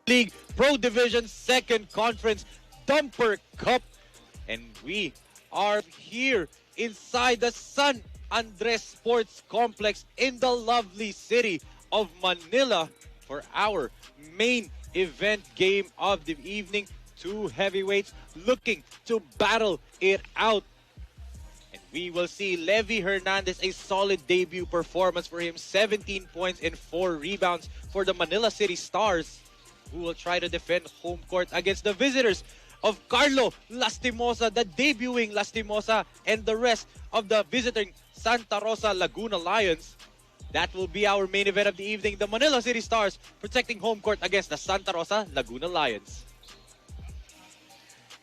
League Pro Division Second Conference Dumper Cup. And we are here inside the San Andres Sports Complex in the lovely city of Manila for our main event game of the evening. Two heavyweights looking to battle it out. And we will see Levi Hernandez, a solid debut performance for him. 17 points and 4 rebounds for the Manila City Stars, who will try to defend home court against the visitors of Carlo Lastimosa, the debuting Lastimosa, and the rest of the visiting Santa Rosa Laguna Lions. That will be our main event of the evening. The Manila City Stars protecting home court against the Santa Rosa Laguna Lions.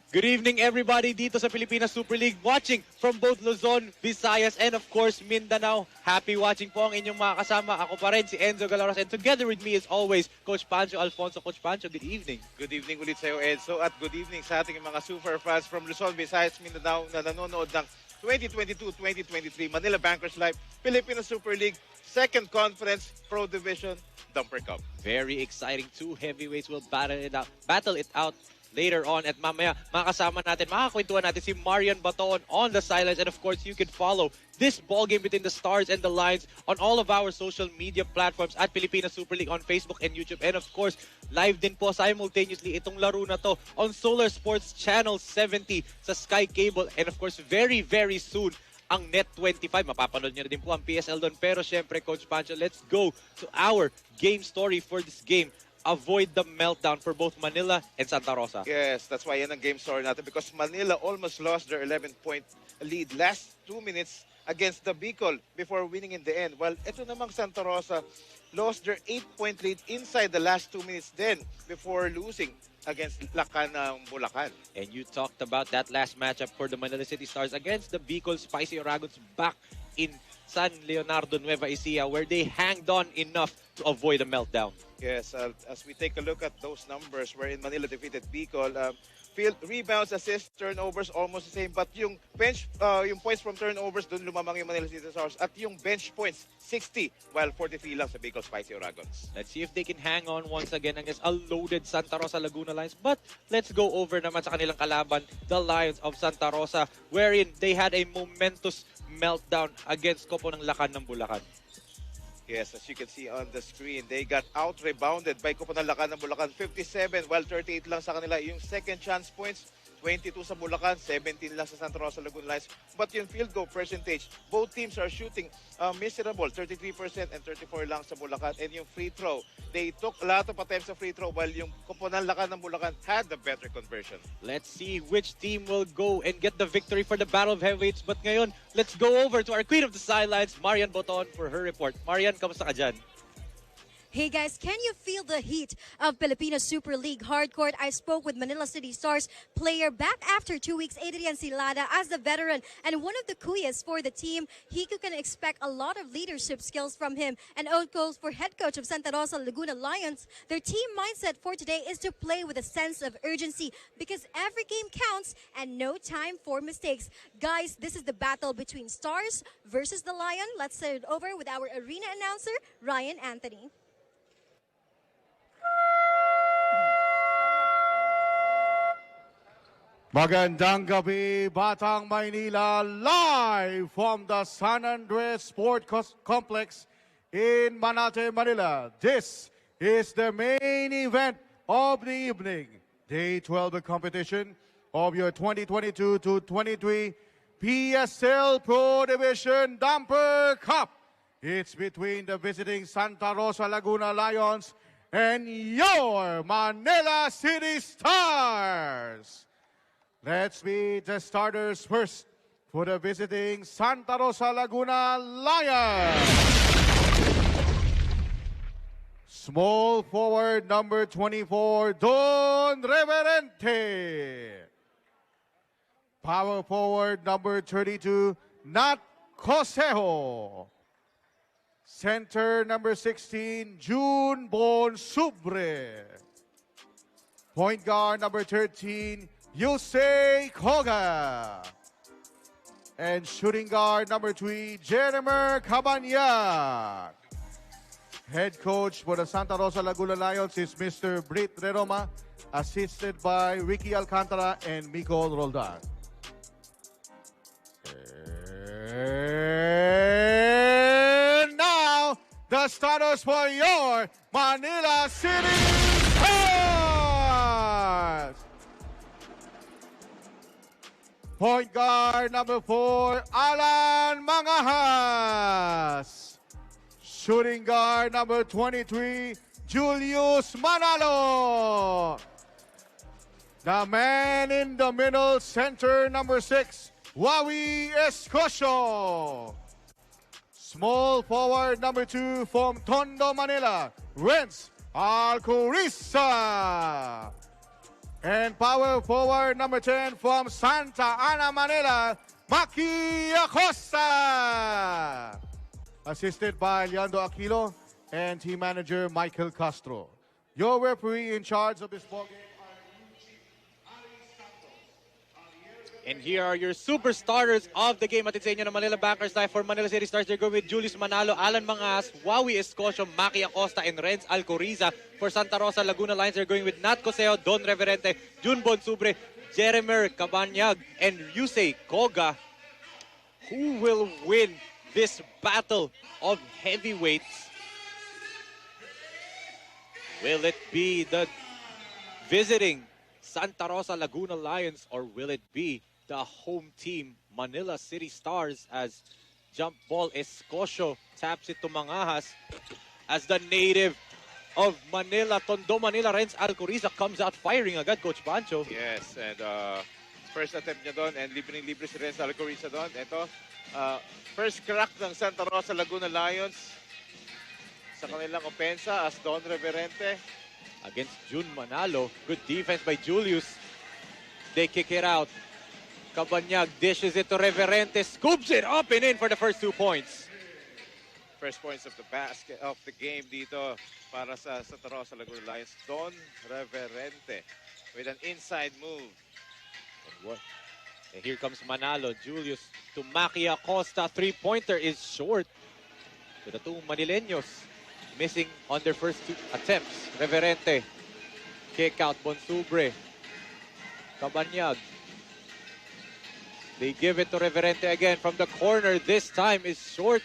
Good evening, everybody dito sa Pilipinas Super League, watching from both Luzon, Visayas, and of course, Mindanao. Happy watching po ang inyong mga kasama. Ako pa rin, si Enzo Galaros, and together with me as always, Coach Pancho Alfonso. Coach Pancho, good evening. Good evening ulit sa'yo, Enzo, at good evening sa ating mga super fans from Luzon, Visayas, Mindanao na nanonood ng 2022-2023 Manila Bankers Live Pilipinas Super League Second Conference Pro Division Dumper Cup. Very exciting. Two heavyweights will battle it out later on, at mamaya makakasama natin, makakwentuhan natin si Marian Baton on the sidelines. And of course, you can follow this ball game between the Stars and the Lions on all of our social media platforms at Pilipinas Super League on Facebook and YouTube. And of course, live din po simultaneously itong laro na to on Solar Sports Channel 70 sa Sky Cable. And of course, very very soon ang Net 25. Mapapanood nyo na din po ang PSL doon. Pero syempre, Coach Pancho, let's go to our game story for this game. Avoid the meltdown for both Manila and Santa Rosa. Yes, that's why yan ang game story natin, because Manila almost lost their 11-point lead last 2 minutes against the Bicol before winning in the end. While ito namang Santa Rosa lost their 8-point lead inside the last 2 minutes then before losing against Lakan ng Bulacan. And you talked about that last matchup for the Manila City Stars against the Bicol Spicy Oragons back in San Leonardo, Nueva Ecija, where they hanged on enough to avoid a meltdown. Yes, as we take a look at those numbers wherein Manila defeated Bicol, field rebounds, assists, turnovers, almost the same. But yung bench, yung points from turnovers, dun lumamang yung Manila City Stars. At yung bench points, 60, while 43 lang sa Bicol Spicy Oragons. Let's see if they can hang on once again against a loaded Santa Rosa Laguna Lions. But let's go over naman sa kanilang kalaban, the Lions of Santa Rosa, wherein they had a momentous meltdown against Kopo ng Lakan ng Bulacan. Yes, as you can see on the screen, they got out-rebounded by Koponan Lakan ng Bulacan, 57, while 38 lang sa kanila. Yung second chance points, 22 sa Bulacan, 17 lang sa Santa Rosa Laguna Lions. But yung field goal percentage, both teams are shooting miserable, 33% and 34 lang sa Bulacan. And yung free throw, they took a lot of attempts sa free throw, while yung Koponan Lakan ng Bulacan had the better conversion. Let's see which team will go and get the victory for the Battle of Heavyweights. But ngayon, let's go over to our Queen of the Sidelines, Marian Boton, for her report. Marian, kamusta ka dyan? Hey guys, can you feel the heat of Filipino Super League Hardcourt? I spoke with Manila City Stars player back after 2 weeks, Adrian Silada, as the veteran and one of the kuyas for the team. He can expect a lot of leadership skills from him. And also for head coach of Santa Rosa Laguna Lions, their team mindset for today is to play with a sense of urgency because every game counts and no time for mistakes. Guys, this is the battle between Stars versus the Lion. Let's start it over with our arena announcer, Ryan Anthony. Magandang gabi, Batang Maynila, live from the San Andres Sport Complex in Manate, Manila. This is the main event of the evening, Day 12 of competition of your 2022-23 PSL Pro Division Dumper Cup. It's between the visiting Santa Rosa Laguna Lions and your Manila City Stars. Let's meet the starters first for the visiting Santa Rosa Laguna Lions. Small forward number 24, Don Reverente. Power forward number 32, Nat Cosejo. Center number 16, June Bon Subre. Point guard number 13, Yusei Koga. And shooting guard number 3, Jeremy Cabanyag. Head coach for the Santa Rosa Laguna Lions is Mr. Brit Reroma, assisted by Ricky Alcantara and Miko Roldan. And now, the starters for your Manila City Stars! Point guard number 4, Alan Mangahas. Shooting guard number 23, Julius Manalo. The man in the middle, center number 6, Wawi Escosio. Small forward number 2 from Tondo, Manila, Renz Alcurisa. And power forward number 10 from Santa Ana, Manila, Maki Acosta. Assisted by Leandro Aquilo and team manager Michael Castro. Your referee in charge of this ball game. And here are your super starters of the game. At sa inyo ng Manila Bankers Live for Manila City Stars. They're going with Julius Manalo, Alan Mangas, Wawi Escosio, Maki Acosta, and Renz Alcoriza. For Santa Rosa Laguna Lions, they're going with Nat Coseo, Don Reverente, Jun Bonsubre, Jeremy Cabanyag, and Yusei Koga. Who will win this battle of heavyweights? Will it be the visiting Santa Rosa Laguna Lions, or will it be the home team Manila City Stars, as jump ball Escosio taps it to Mangahas, as the native of Manila, Tondo, Manila, Renz Alcoriza comes out firing agad, Coach Pancho. Yes, and first attempt niya doon, and libre si Renz Alcoriza doon. Ito, first crack ng Santa Rosa Laguna Lions sa kanilang opensa as Don Reverente. Against Jun Manalo, good defense by Julius. They kick it out. Cabanyag dishes it to Reverente, scoops it up and in for the first 2 points. First points of the basket of the game dito para sa Santa Rosa Laguna Lions. Don Reverente with an inside move. And here comes Manalo. Julius to Maki Acosta. Three-pointer is short to the two Manileños. Missing on their first 2 attempts. Reverente. Kick out Bonsubre. Cabanyag. They give it to Reverente again from the corner. This time is short.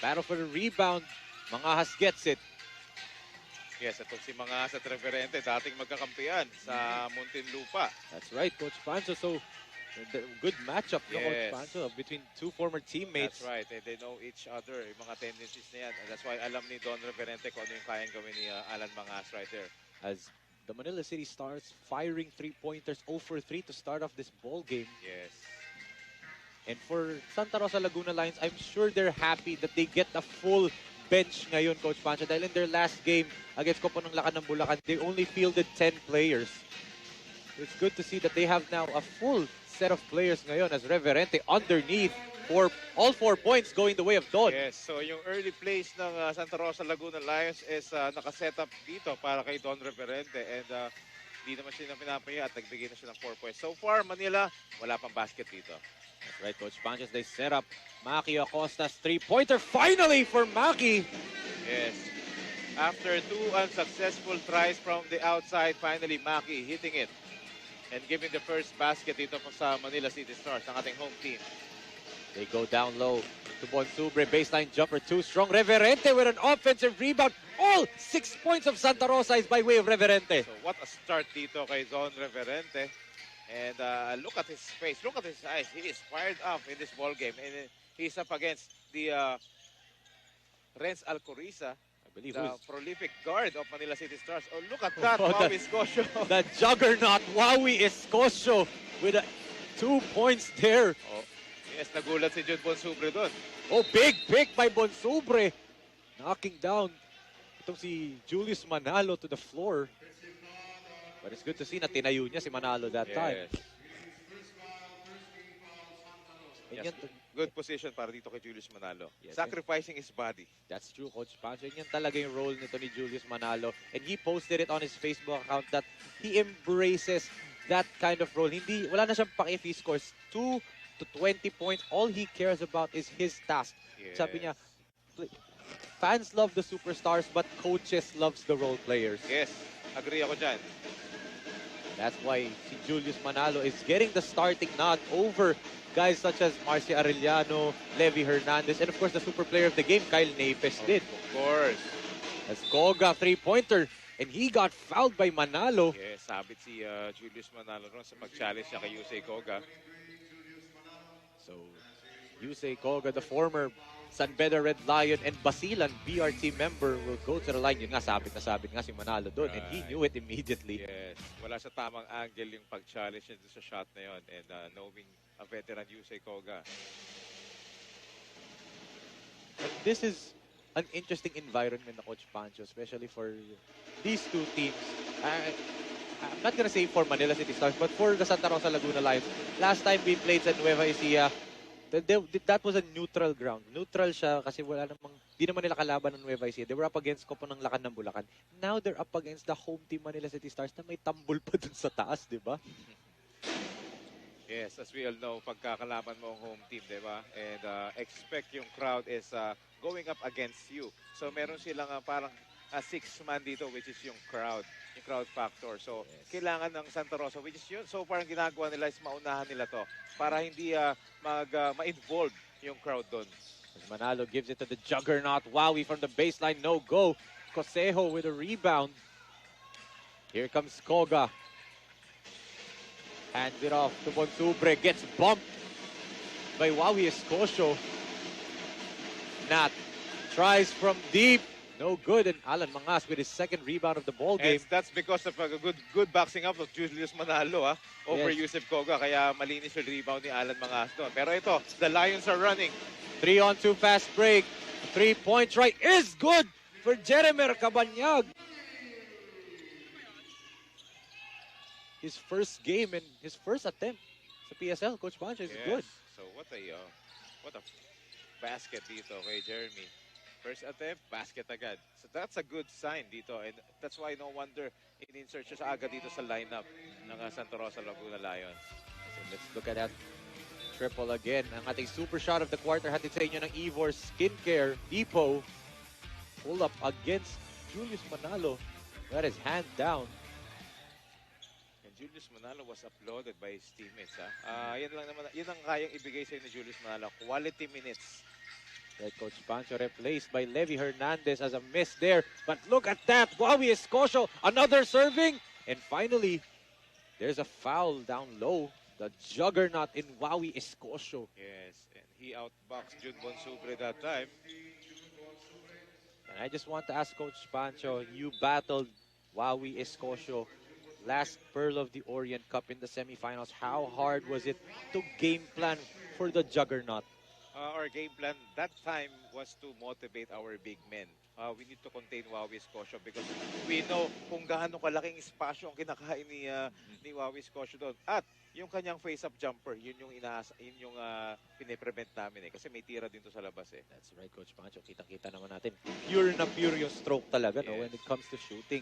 Battle for the rebound. Mangahas gets it. Yes, ito si Mangahas at Reverente, dating magkakampiyan sa Muntinlupa. That's right, Coach Pancho. So, good matchup, no, Coach Yes. Pancho, between 2 former teammates. That's right. They know each other, yung mga tendencies na yan. And that's why alam ni Don Reverente kung ano yung kayang gawin ni Alan Mangahas right there. As the Manila City Stars firing 3-pointers 0 for 3 to start off this ball game. Yes. And for Santa Rosa Laguna Lions, I'm sure they're happy that they get a full bench ngayon, Coach Pancho. Dahil in their last game against Kopo ng Lakan ng Bulacan, they only fielded 10 players. It's good to see that they have now a full set of players ngayon as Reverente underneath for all 4 points going the way of Don. Yes, so yung early plays ng Santa Rosa Laguna Lions is nakaset up dito para kay Don Reverente, and hindi naman siya pinapaya at nagbigay na siya ng 4 points. So far, Manila, wala pang basket dito. That's right, Coach Pancho. They set up Maki Acosta's 3-pointer finally for Maki. Yes. After 2 unsuccessful tries from the outside, finally Maki hitting it and giving the first basket dito sa Manila City Stars, ang ating home team. They go down low to Bonsubre. Baseline jumper, too strong. Reverente with an offensive rebound. All 6 points of Santa Rosa is by way of Reverente. So what a start dito kay Don Reverente. And look at his face, look at his eyes. He is fired up in this ball game. And he's up against the Renz Alcoriza, I believe the who's prolific guard of Manila City Stars. Oh, look at that, Oh, Wawi Escosio. the juggernaut Wawi Escosio with 2 points there. Oh, yes, nagulat si Jun Bonsubre doon. Oh, big pick by Bonsubre. Knocking down itong si Julius Manalo to the floor. But it's good to see na tinayo niya si Manalo that time. Yes. And Yes. yan, Good position para dito kay Julius Manalo. Yes, Sacrificing his body. that's true, Coach Pancho. Yan talaga yung role nito ni Julius Manalo. And he posted it on his Facebook account that he embraces that kind of role. Wala na siyang paki if he scores 2 to 20 points. All he cares about is his task. Yes. Sabi niya, fans love the superstars, but coaches loves the role players. Yes, agree ako dyan. That's why si Julius Manalo is getting the starting nod over guys such as Marcia Arellano, Levi Hernandez, and of course the super player of the game, Kyle Napes did. Of course. As Koga, three-pointer, and he got fouled by Manalo. Yes, sabit si Julius Manalo ron sa mag-challenge niya kay Yusei Koga. So, Yusei Koga, the former San Beda Red Lion and Basilan BRT member will go to the line. Yun nga, sabit nga si Manalo doon, and he knew it immediately. Yes, wala sa tamang angle yung pag-challenge niya sa shot na yun. And knowing a veteran Yusei Koga. And this is an interesting environment na Coach Pancho, especially for these two teams. I'm not gonna say for Manila City Stars, but for the Santa Rosa Laguna Lions. Last time we played sa Nueva Ecija, that was a neutral ground. Neutral siya kasi wala namang, di naman nila kalaban ng Nueva Ecija. They were up against Kopo ng Lakan ng Bulacan. Now they're up against the home team Manila City Stars na may tambol pa dun sa taas, di ba? Yes, as we all know, pagkakalaban mo ang home team, di ba? And expect yung crowd is going up against you. So meron silang parang six-man dito, which is yung crowd factor. So kailangan ng Santa Rosa, which is yun. So parang ginagawa nila is maunahan nila to para hindi ma-involve yung crowd doon. Manalo gives it to the juggernaut. Wowie from the baseline, no go. Cosejo with a rebound. Here comes Koga. Hands it off to Bonsubre. Gets bumped by Wowie Escocio. Nat tries from deep. No good. And Alan Mangas with his second rebound of the ball game. And that's because of a good boxing up of Julius Manalo over Yes. Yusef Koga. Kaya malinis yung rebound ni Alan Mangas doon. Pero ito, the Lions are running. 3-on-2 fast break. 3-point try is good for Jeremer Cabanyag. His first game and his first attempt sa PSL, Coach Pancho, is good. So what a basket dito kay Jeremy. First attempt, basket agad. So that's a good sign dito. And that's why no wonder in-insert siya sa agad dito sa lineup ng Santa Rosa Laguna Lions. So let's look at that triple again. Ang ating super shot of the quarter hatid sa inyo ng Ivor Skincare Depot. Pull up against Julius Manalo. That is hand down. And Julius Manalo was applauded by his teammates. Yan lang naman, yan ang kayang ibigay sa inyo ni Julius Manalo. Quality minutes. Right, Coach Pancho replaced by Levi Hernandez as a miss there. But look at that. Wowie Escocio, another serving. And finally, there's a foul down low. The juggernaut in Wowie Escocio. Yes, and he outboxed Jun Bonsubre that time. And I just want to ask Coach Pancho, you battled Wowie Escocio last Pearl of the Orient Cup in the semifinals. How hard was it to game plan for the juggernaut? Our game plan that time was to motivate our big men. We need to contain Wowie Escocio because we know kung gaano kalaking espasyo ang kinakain ni Wowie Escocio doon. At yung kanyang face-up jumper, yun yung piniprevent namin kasi may tira din to sa labas eh. That's right, Coach Pancho. Kitang-kita naman natin. Pure na pure yung stroke talaga no, when it comes to shooting.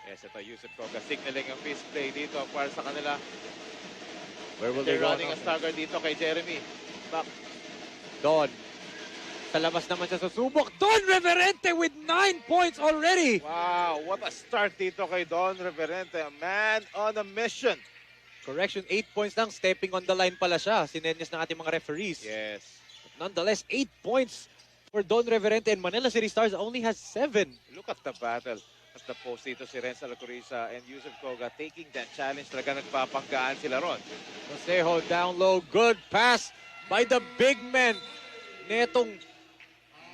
Yes, ito Yusef Koga signaling ang fist play dito para sa kanila. Where will they They're go running now? a stagger dito kay Jeremy. Back. Don. Sa labas naman siya susubok. Don Reverente with 9 points already. Wow, what a start dito kay Don Reverente. A man on a mission. Correction, 8 points lang. Stepping on the line pala siya. Sinenyas ng ating mga referees. Yes. But nonetheless, 8 points for Don Reverente. And Manila City Stars only has 7. Look at the battle at the post dito si Renz Alcoriza and Yusef Koga taking that challenge. Talaga nagpapanggaan sila ron. Josejo down low. Good pass by the big men netong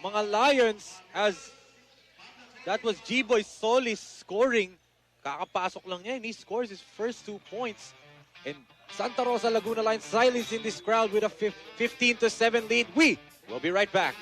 mga Lions as that was G-Boy Solis scoring. Kakapasok lang niya and he scores his first 2 points. And Santa Rosa Laguna Lions silence in this crowd with a 15-7 lead. We will be right back.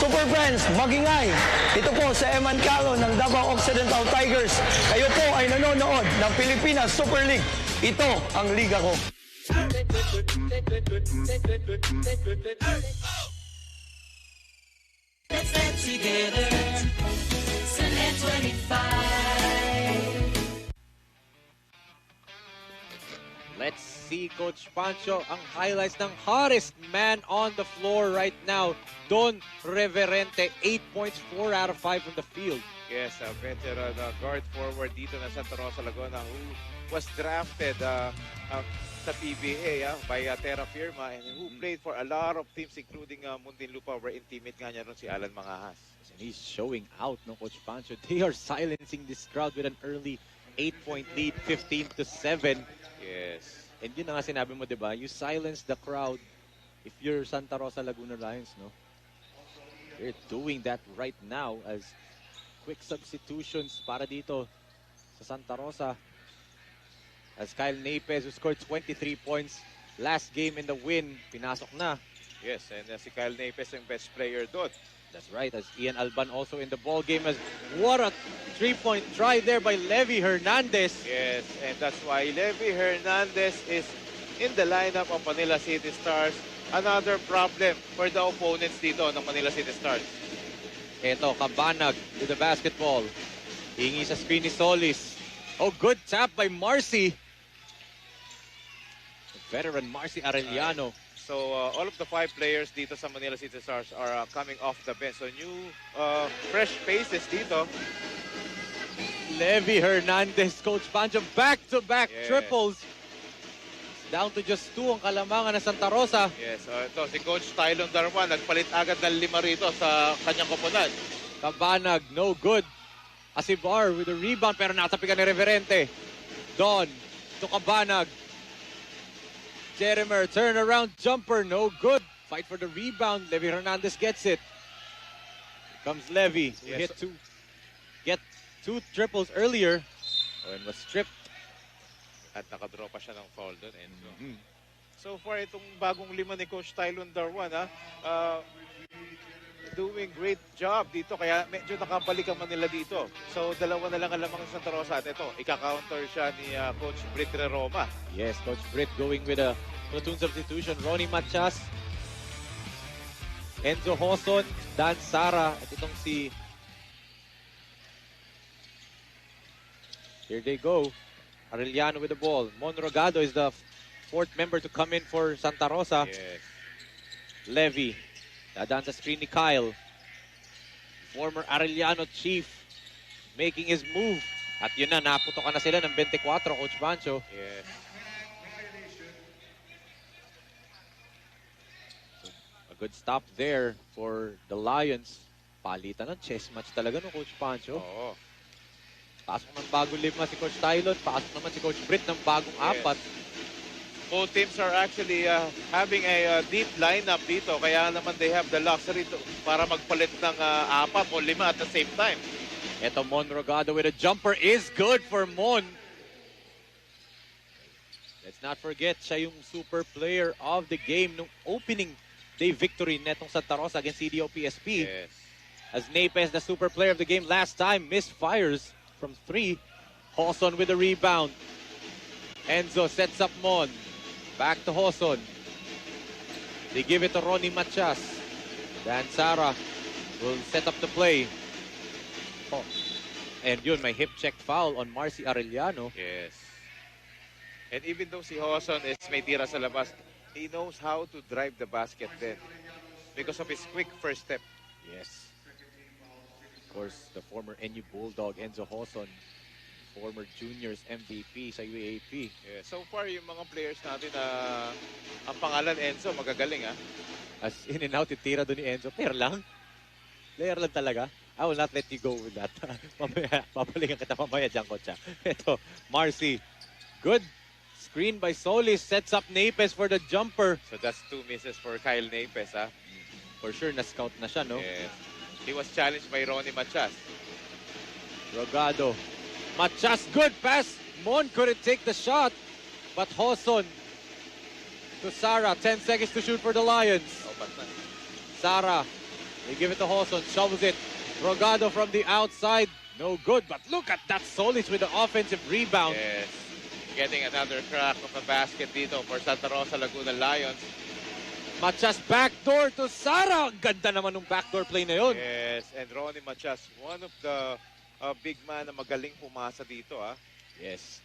Super Friends, magingay! Ito po sa Eman Calo ng Davao Occidental Tigers. Kayo po ay nanonood ng Pilipinas Super League. Ito ang liga ko. together. Sun and 25. Let's see, Coach Pancho, ang highlights ng hottest man on the floor right now. Don Reverente, 8 points, 4 out of 5 from the field. Yes, a veteran guard forward dito na Santa Rosa, Laguna who was drafted sa PBA by Terra Firma and who played for a lot of teams including Muntinlupa where teammate nga niya ron si Alan Mangahas. And he's showing out, no, Coach Pancho. They are silencing this crowd with an early 8-point lead, 15-7. Yes. And yun na nga sinabi mo, di ba? You silence the crowd if you're Santa Rosa Laguna Lions, no? They're doing that right now as quick substitutions para dito sa Santa Rosa. As Kyle Napez, who scored 23 points last game in the win, pinasok na. Yes, and si Kyle Napez ang best player doon. That's right, as Ian Alban also in the ball game. As what a three-point try there by Levy Hernandez. Yes, and that's why Levy Hernandez is in the lineup of Manila City Stars. Another problem for the opponents dito ng Manila City Stars. Eto, Cabanag with the basketball. Hingi sa screen ni Solis. Oh, good tap by Marcy. Veteran Marcy Arellano. So all of the 5 players dito sa Manila City Stars are coming off the bench. So new fresh faces dito. Levy Hernandez, Coach Pancho, back-to-back triples. Down to just 2 ang kalamangan ng Santa Rosa. Yes, ito si Coach Tylon Darwan nagpalit agad ng 5 rito sa kanyang koponan. Cabanag, no good. Asibar with a rebound pero natapikan ni Reverente. Don to Cabanag. Jeremer, turnaround jumper, no good. Fight for the rebound. Levy Hernandez gets it. Here comes Levy, who Yes. get 2 triples earlier and was stripped. At nakadraw pa siya ng foul doon. So far, itong bagong 5 ni Coach Tylon Darwan, doing great job dito. Kaya medyo nakabalik ang Manila dito. So, 2 na lang ang lamang sa Santa Rosa. At ito, ika-counter siya ni Coach Brit Roma. Yes, Coach Britt going with a platoon substitution. Ronnie Machas, Enzo Hoson, Dan Sara, at itong si... Here they go. Arellano with the ball. Monrogado is the 4th member to come in for Santa Rosa. Yes. Levy. Dadaan sa screen ni Kyle. Former Arellano chief making his move. At yun na, naputokan na sila ng 24, Coach Pancho. Yes. So, a good stop there for the Lions. Palitan ng chess match talaga no, Coach Pancho. Oo. Pasok ng bagong 5 si Coach Tylon. Pasok naman si Coach Britt ng bagong 4. Both teams are actually having a deep lineup dito. Kaya naman they have the luxury para magpalit ng 4 o 5 at the same time. Eto, Monrogado with a jumper is good for Mon. Let's not forget, siya yung super player of the game nung opening day victory netong Santa Rosa against CDO-PSP. Yes. As Napes, the super player of the game last time, misfires from 3. Hoson with the rebound. Enzo sets up Mon. Back to Hoson. They give it to Ronnie Machas. Dan Sara will set up the play. Oh. And yun, may hip check foul on Marcy Arellano. Yes. And even though si Hoson is may tira sa labas, he knows how to drive the basket then because of his quick first step. Yes. Of course, the former NU Bulldog, Enzo Hoson, former juniors MVP sa UAAP. Yeah, so far, yung mga players natin na ang pangalan Enzo, magagaling As in and out, tira doon ni Enzo. Player lang. Player lang talaga. I will not let you go with that. Mamaya, papalingan kita mamaya dyan, Kocha. Ito, Marcy. Good screen by Solis. Sets up Napes for the jumper. So that's 2 misses for Kyle Napes, For sure, na-scout na siya, no? Yes. He was challenged by Ronnie Machas. Rogado. Machas, good pass. Mon couldn't take the shot. But Hoson to Sara. 10 seconds to shoot for the Lions. Sara. They give it to Hoson. Shovels it. Rogado from the outside. No good. But look at that Solis with the offensive rebound. Yes. Getting another crack of the basket dito for Santa Rosa Laguna Lions. Machas backdoor to Sara. Ang ganda naman ng backdoor play na yun. Yes, and Ronnie Machas, one of the big man na magaling pumasa dito. Yes.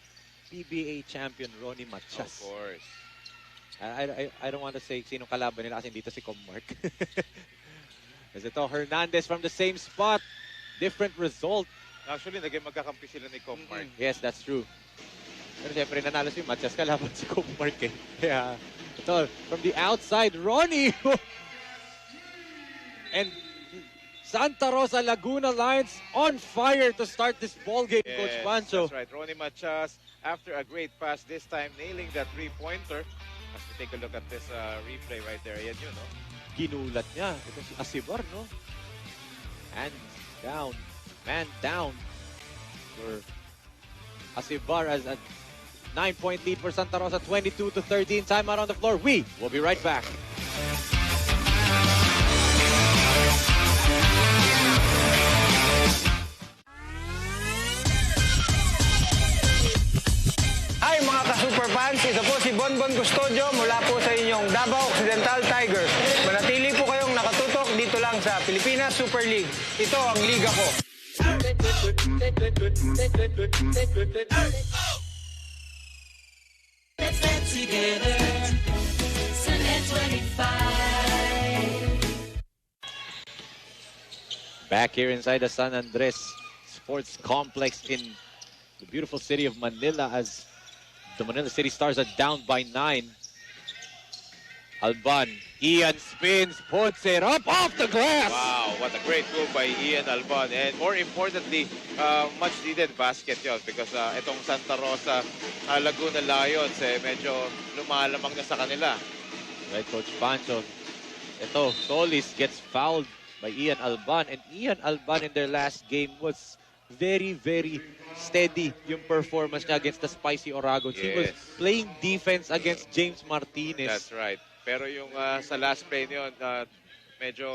PBA champion Ronnie Machas. Of course. I don't want to say sinong kalaban nila kasi dito si Commark. Kasi ito, Hernandez from the same spot. Different result. Actually, naging magkakampi sila ni Commark. Yes, that's true. Pero siyempre nanalo si Machas kalaban si Commark eh. Kaya ito, from the outside, Ronnie. And Santa Rosa Laguna Lions on fire to start this ball game, Yes, Coach Pancho. that's right. Ronnie Machas, after a great pass this time, nailing that three-pointer. As we take a look at this replay right there. Yan yun, no? Ginulat niya. Ito si Asibar, no? Hands down. Man down. For Asibar as a 9-point lead for Santa Rosa. 22-13. Time out on the floor. We will be right back. Hi mga ka-superfans, ito po si Bonbon Custodio mula po sa inyong Davao Occidental Tigers. Manatili po kayong nakatutok dito lang sa Pilipinas Super League. Ito ang liga ko. Let's get together. Sunday 25. Back here inside the San Andres Sports Complex in the beautiful city of Manila as the Manila City Stars are down by 9. Alban, Ian spins, puts it up off the glass. Wow, what a great move by Ian Alban. And more importantly, much needed basket yun because itong Santa Rosa Laguna Lions medyo lumalamang na sa kanila. Right, Coach Pancho. Ito, Solis gets fouled by Ian Alban. And Ian Alban in their last game was very, very steady yung performance niya against the Spicy Oragons. He was Yes. playing defense against James Martinez. That's right. Pero yung sa last play niyon, medyo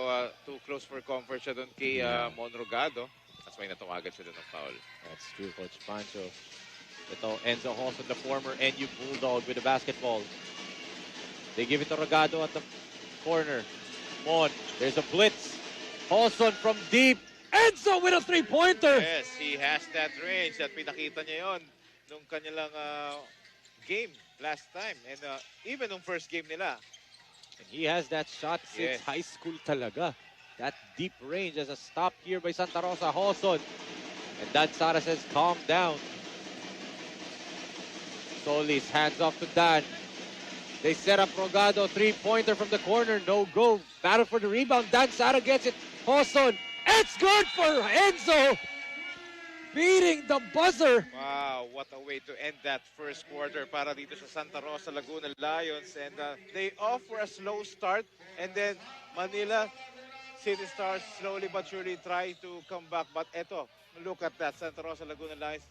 too close for comfort siya doon kay Monrogado. That's why natawagan siya doon ng foul. That's true, Coach Pancho. Ito, Enzo Holson, the former NU Bulldog with the basketball. They give it to Rogado at the corner. Mon, there's a blitz. Holson from deep. Enzo with a three-pointer. Yes, he has that range that pinakita niya yon nung kanilang game last time. And even nung first game nila. And he has that shot since Yes. high school talaga. That deep range as a stop here by Santa Rosa. Holson. And Dan Sara says, calm down. Solis hands off to Dan. They set up Rogado. Three-pointer from the corner. No go. Battle for the rebound. Dan Sara gets it. Holson. It's good for Enzo. Beating the buzzer. Wow, what a way to end that first quarter para dito sa Santa Rosa Laguna Lions. And they off for a slow start. And then Manila City Stars slowly but surely try to come back. But eto, look at that. Santa Rosa Laguna Lions,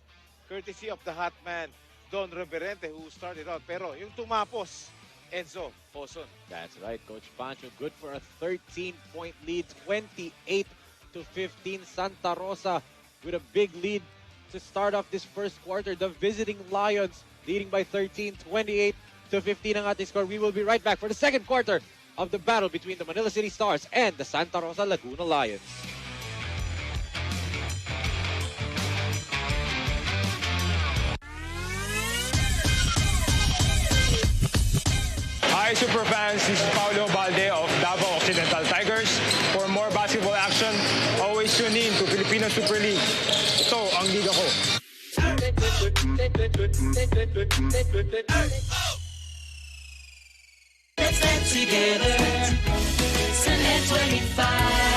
courtesy of the hot man, Don Reverente, who started out. Pero yung tumapos, Enzo Holson. That's right, Coach Pancho. Good for a 13-point lead. 28-15. Santa Rosa with a big lead to start off this first quarter. The visiting Lions leading by 13, 28-15 ang ating score. We will be right back for the second quarter of the battle between the Manila City Stars and the Santa Rosa Laguna Lions. Hi superfans, this is Paulo Balde of Davao Occidental Tigers. For more basketball action, always tune in to Filipino Super League. Ito ang liga ko. Let's get together. Sunday 25.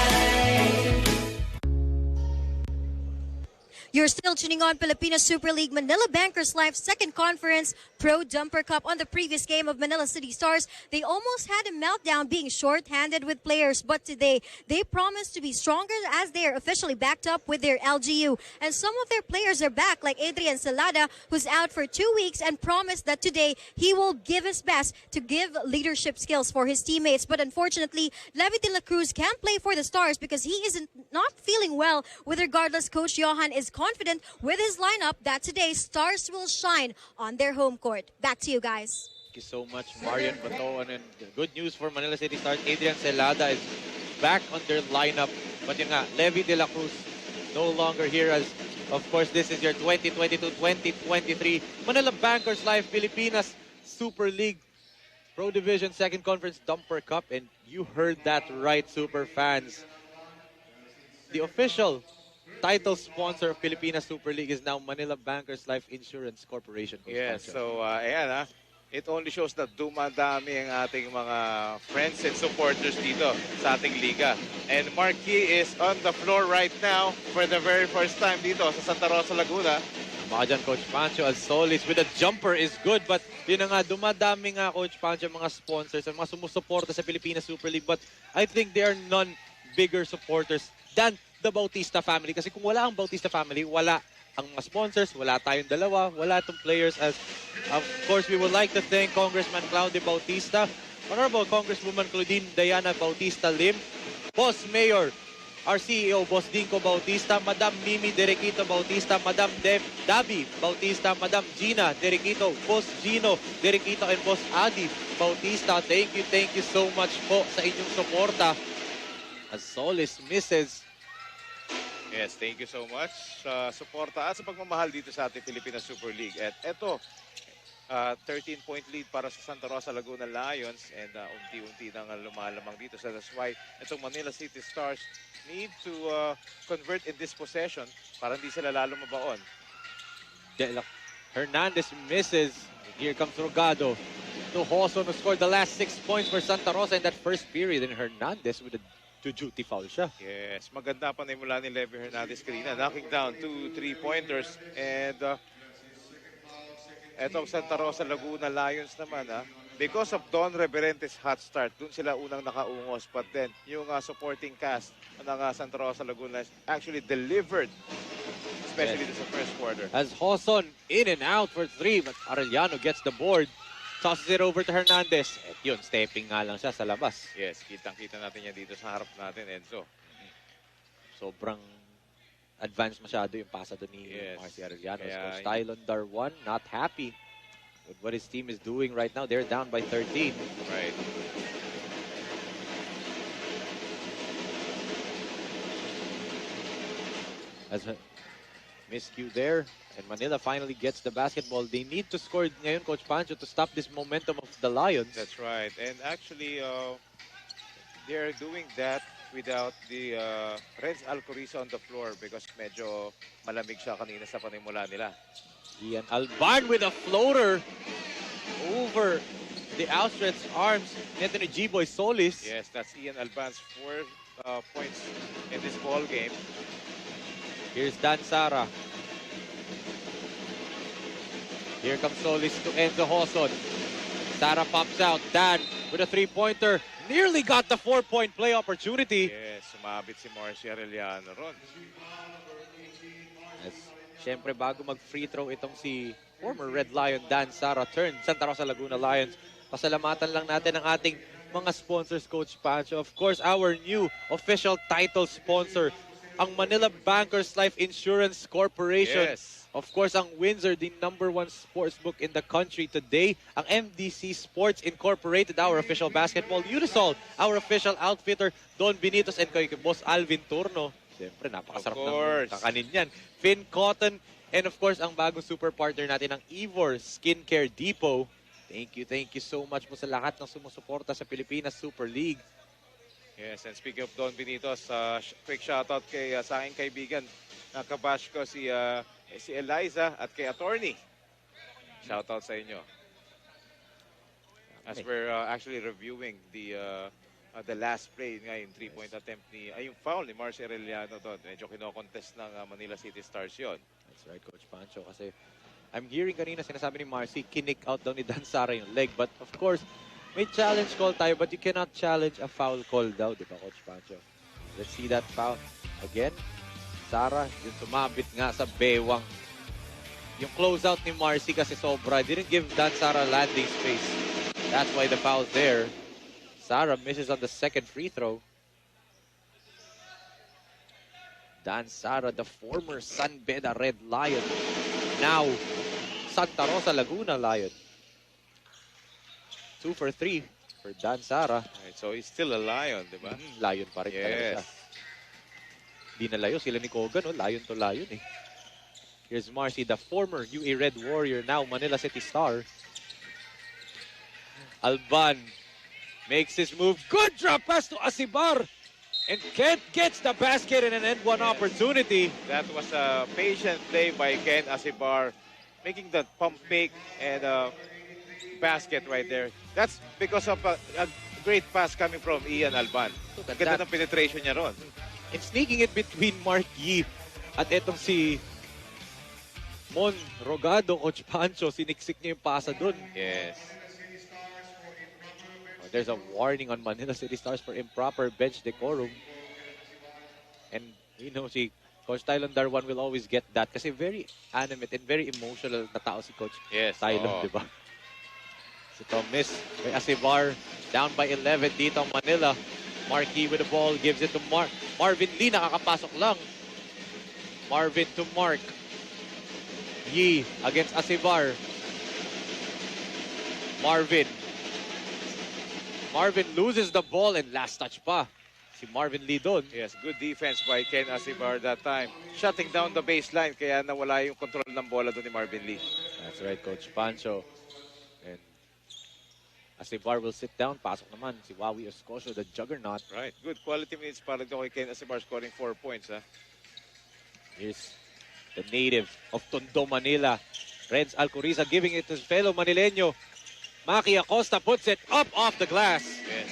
You're still tuning on Pilipinas Super League Manila Bankers Live second conference Pro Dumper Cup. On the previous game of Manila City Stars, they almost had a meltdown being short-handed with players, but today they promised to be stronger as they are officially backed up with their LGU. And some of their players are back, like Adrian Salada, who's out for 2 weeks, and promised that today he will give his best to give leadership skills for his teammates. But unfortunately, Levi de la Cruz can't play for the Stars because he isn't not feeling well. With regardless, Coach Johan is confident with his lineup that today Stars will shine on their home court. Back to you guys. you so much, Marian Bato. And good news for Manila City Stars, Adrian Celada is back on their lineup. But yun nga, Levy De La Cruz no longer here as, of course, this is your 2022-2023 Manila Bankers Live Pilipinas Super League Pro Division Second Conference Dumper Cup. And you heard that right, super fans. The official title sponsor of Pilipinas Super League is now Manila Bankers Life Insurance Corporation. Coach Yes, Pancho. so ayan it only shows na dumadami ang ating mga friends and supporters dito sa ating liga. And Marquis is on the floor right now for the very first time dito sa Santa Rosa, Laguna. Baka dyan, Coach Pancho, as Solis with a jumper is good. But yun na nga, dumadami nga, Coach Pancho, mga sponsors at mga sumusuporta sa Pilipinas Super League. But I think there are none bigger supporters than the Bautista family. Kasi kung wala ang Bautista family, wala ang mga sponsors, wala tayong dalawa, wala itong players. As of course, we would like to thank Congressman Claudio Bautista, Honorable Congresswoman Claudine Diana Bautista Lim, Boss Mayor, our CEO, Boss Dinko Bautista, Madam Mimi Derequito Bautista, Madam Dabi Bautista, Madam Gina Derequito, Boss Gino Derequito, and Boss Adi Bautista. Thank you so much po sa inyong suporta. As Solis misses. Yes, thank you so much sa suporta at sa pagmamahal dito sa ating Pilipinas Super League. At eto, 13-point lead para sa Santa Rosa Laguna Lions and unti-unti nang lumalamang dito. So that's why itong Manila City Stars need to convert in this possession para hindi sila lalo mabaon. Hernandez misses. Here comes Rogado to Hoson, who scored the last 6 points for Santa Rosa in that first period. And Hernandez with a duty foul siya. Yes, maganda pa na mula ni Levy Hernandez kanina. Knocking down 2 3-pointers. And etong Santa Rosa Laguna Lions naman, because of Don Reverente's hot start, dun sila unang nakaungos. But then, yung supporting cast ng Santa Rosa Laguna actually delivered, especially sa first quarter. As Hoson in and out for 3, but Arellano gets the board. Tosses it over to Hernandez. At yun, stepping nga lang siya sa labas. Yes, kitang-kita natin yan dito sa harap natin, Enzo. Sobrang advanced masyado yung pasa doon ni Marcy Arellano. Coach Tylon Darwan, not happy with what his team is doing right now. They're down by 13. Right. As a miscue there. And Manila finally gets the basketball. They need to score ngayon, Coach Pancho, to stop this momentum of the Lions. That's right. And actually, they're doing that without the Renz Alcoriza on the floor because medyo malamig siya kanina sa panimula nila. Ian Alban with a floater over the outstretched arms. Neto ni G-Boy Solis. Yes, that's Ian Alban's 4 points in this ball game. Here's Dan Sara. Here comes Solis to Enzo Hoson. Sara pops out. Dan with a 3-pointer. Nearly got the 4-point play opportunity. Yes, sumabit si Marcy Arellano ron. Yes. Siyempre, bago mag-free throw itong si former Red Lion Dan Sara turned Santa Rosa Laguna Lions. Pasalamatan lang natin ang ating mga sponsors, Coach Pancho. Of course, our new official title sponsor, ang Manila Bankers Life Insurance Corporation. Yes. Of course, ang Windsor, the #1 sportsbook in the country today. Ang MDC Sports Incorporated, our official basketball. Unisol, our official outfitter. Don Benitos and kay Boss Alvin Turno. Siyempre, napakasarap ng kakanin yan. Finn Cotton. And of course, ang bagong super partner natin, ang Ivor Skincare Depot. Thank you so much po sa lahat ng sumusuporta sa Pilipinas Super League. Yes, and speaking of Don Benitos, quick shoutout kay sa aking kaibigan, kabash ko si Eliza at kay Attorney. Shoutout sa inyo. As we're actually reviewing the last play ngayon, 3-point attempt ni, yung foul ni Marcy Arellano doon. Medyo kino-contest ng Manila City Stars yon. That's right, Coach Pancho. Kasi I'm hearing kanina sinasabi ni Marcy, kinick out daw ni Dan Sara yung leg. But of course, may challenge call tayo, but you cannot challenge a foul call daw, di ba, Coach Pancho? Let's see that foul. Again, Sara, yung sumabit nga sa bewang. Yung closeout ni Marcy kasi sobra. Didn't give Dan Sara landing space. That's why the foul's there. Sara misses on the second free throw. Dan Sara, the former San Beda Red Lion. Now, Santa Rosa Laguna Lion. 2 for 3 for Dan Sara. Right, so he's still a Lion, di ba? Lion pa rin talaga siya. Yes. Di na layo sila ni Kogan, no? Lion to lion eh. Here's Marcy, the former UA Red Warrior, now Manila City Star. Alban makes his move. Good drop pass to Asibar. And Kent gets the basket and an end one opportunity. That was a patient play by Ken Asibar, making the pump fake and basket right there. That's because of a great pass coming from Ian Alban. Look at Ganda that. ng penetration niya ron. And sneaking it between Mark Yee at etong si Mon Rogado, Coach Pancho, siniksik niya yung pasa dun. Yes. Oh, there's a warning on Manila City Stars for improper bench decorum. And you know, si Coach Tylon Darwan will always get that kasi very animate and very emotional na tao si Coach Yes. Tylon, oo. di ba? Si Tom miss by Asibar, down by 11 dito ang Manila. Marquis with the ball, gives it to Marvin Lee, nakakapasok lang. Marvin to Mark. Yee against Asibar. Marvin loses the ball and last touch pa. Si Marvin Lee doon. Yes, good defense by Ken Asibar that time. Shutting down the baseline kaya nawala yung control ng bola doon ni Marvin Lee. That's right, Coach Pancho. And Asibar will sit down. Pasok naman si Wawi Oscosio, the juggernaut. Right, good quality minutes para doon kay Ken Asibar, scoring 4 points. Ha? Here's the native of Tondo, Manila. Renz Alcoriza giving it to his fellow Manileño. Maki Acosta puts it up off the glass. Yes.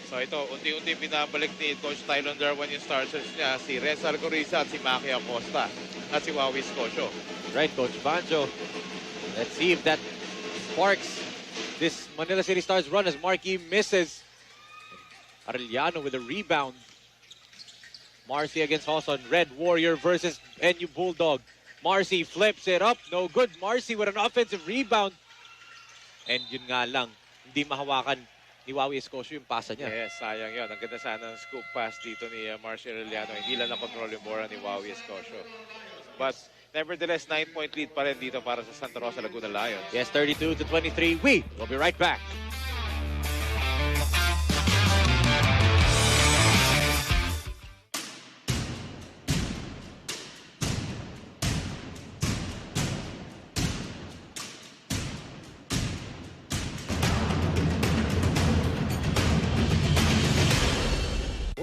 So ito, unti-unti binabalik ni Coach Tylon Darwan yung starters niya, si Renz Alcoriza at si Maki Acosta at si Wawi Scotia. Right, Coach Pancho. Let's see if that sparks this Manila City Stars run as Marquis misses. Arellano with a rebound. Marcy against Hoson. Red Warrior versus NU Bulldog. Marcy flips it up. No good. Marcy with an offensive rebound. And yun nga lang, hindi mahawakan ni Wawi Escosio yung pasa niya. Yes, sayang yun. Ang ganda sana ng scoop pass dito ni Marcio Arellano. Hindi lang na-control yung bola ni Wawi Escosio. But nevertheless, 9-point lead pa rin dito para sa Santa Rosa Laguna Lions. Yes, 32-23. We will be right back.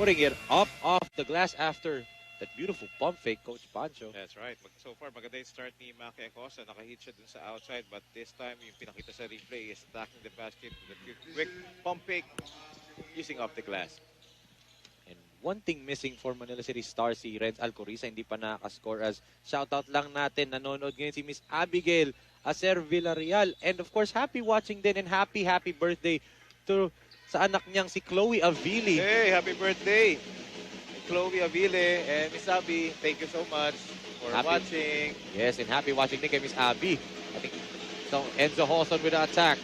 Putting it up off the glass after that beautiful pump fake, Coach Pancho. That's right. So far, maganda yung start ni Maki Acosta. Nakahit siya dun sa outside, but this time, yung pinakita sa replay is attacking the basket with a quick pump fake using off the glass. And one thing missing for Manila City Stars, si Renz Alcoriza, hindi pa nakascore as shoutout lang natin. Nanonood ngayon si Miss Abigail Acer Villarreal. And of course, happy watching din and happy birthday to sa anak niyang si Chloe Avili. Hey, happy birthday! Chloe Avile and Miss Abby, thank you so much for watching. Yes, and happy watching din kay Miss Abby. I think so. Enzo Hoson with the attack.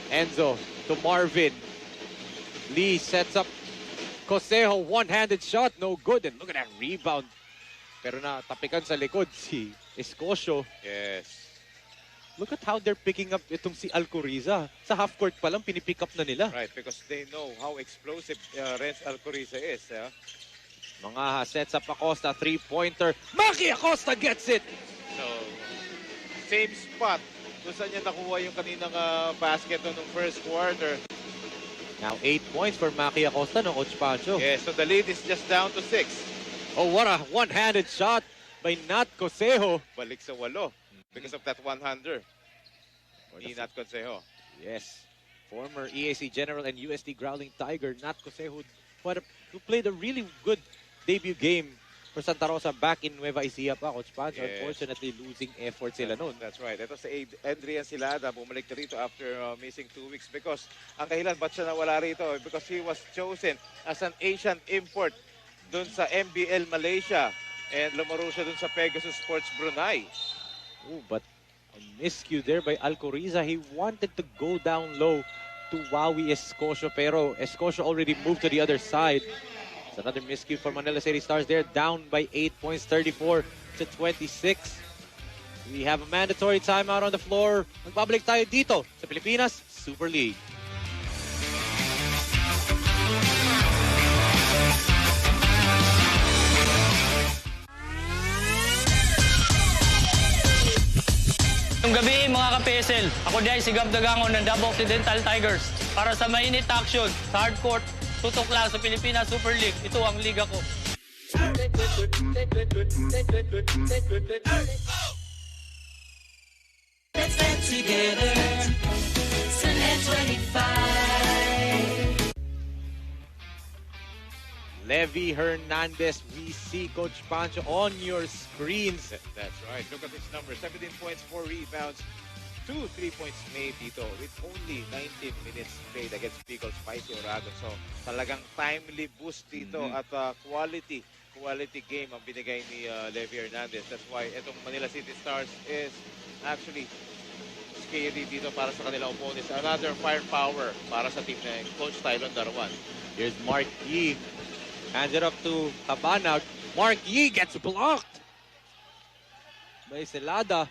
Enzo to Marvin. Lee sets up Cosejo, one-handed shot, no good. And look at that rebound. Pero natapikan sa likod si Escosio. Yes. Look at how they're picking up itong si Alcoriza. Sa half court pa lang, pinipick up na nila. Right, because they know how explosive Renz Alcoriza is. Mga sets up Acosta, three-pointer. Maki Acosta gets it! So, same spot kung saan niya nakuha yung kaninang basket nung first quarter. Now 8 points for Maki Acosta, no, Coach Pancho? Yeah, so the lead is just down to 6. Oh, what a one-handed shot by Nat Cosejo. Balik sa 8 because of that one-hander. Ni Nat Consejo. Yes. Former EAC General and USD Growling Tiger, Nat Cosejo, who played a really good debut game for Santa Rosa back in Nueva Ecija pa, Coach Pancho. Yes. Unfortunately, losing effort sila noon. That's right. Ito si Adrian Silada, bumalik na rito after missing 2 weeks because ang kahilan ba't siya nawala rito? Because he was chosen as an Asian import dun sa MBL Malaysia and lumaro siya dun sa Pegasus Sports Brunei. Ooh, but a miscue there by Alcoriza. He wanted to go down low to Wawi Escosio, pero Escosio already moved to the other side. It's another miscue for Manila City Stars. They're down by 8 points, 34-26. We have a mandatory timeout on the floor. Magbabalik tayo dito sa Pilipinas Super League. Ngayong gabi mga ka-PSL, ako di ay si Gab Dagangon ng Davao Occidental Tigers. Para sa mainit na aksyon, sa hardcourt, tutok lang sa Pilipinas Super League. Ito ang liga ko. Let's get together. Sunnet 25. Levy Hernandez, we see Coach Pancho on your screens. That's right. Look at his numbers. 17 points, 4 rebounds, 2 3-points made dito with only 19 minutes played against Bicol Spicy Oragon. So talagang timely boost dito at quality game ang binigay ni Levy Hernandez. That's why itong Manila City Stars is actually scary dito para sa kanilang opponents. Another firepower para sa team na Coach Tylon Darwan. Here's Mark Yee. Hands it up to Cabanag. Mark Yee gets blocked by Celada.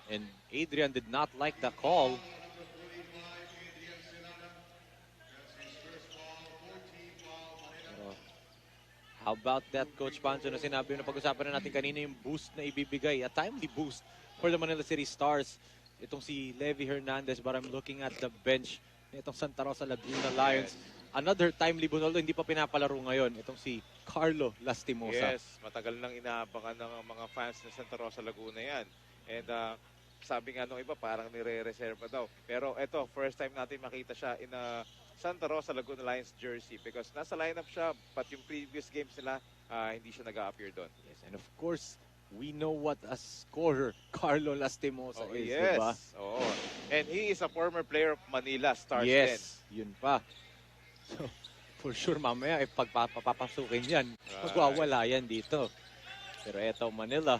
And Adrian did not like the call. How about that, Coach Pancho, na sinabi na pag-usapan na natin kanina yung boost na ibibigay. A timely boost for the Manila City Stars. Itong si Levy Hernandez, but I'm looking at the bench nitong Santa Rosa Laguna Lions. Another timely boost, although hindi pa pinapalaro ngayon. Itong si Carlo Lastimosa. Yes, matagal nang inaabangan ng mga fans ng Santa Rosa Laguna yan. And sabi nga nung iba, parang nire-reserva daw. Pero eto, first time natin makita siya in a Santa Rosa Laguna Lions jersey because nasa lineup siya, but yung previous games nila, hindi siya nag-a-appear doon. Yes, and of course, we know what a scorer Carlo Lastimosa is, yes. diba? Oo. And he is a former player of Manila Stars Yes, yun pa. So, for sure, mamaya, if pagpapapasukin yan, magwawala yan dito. Pero eto, Manila,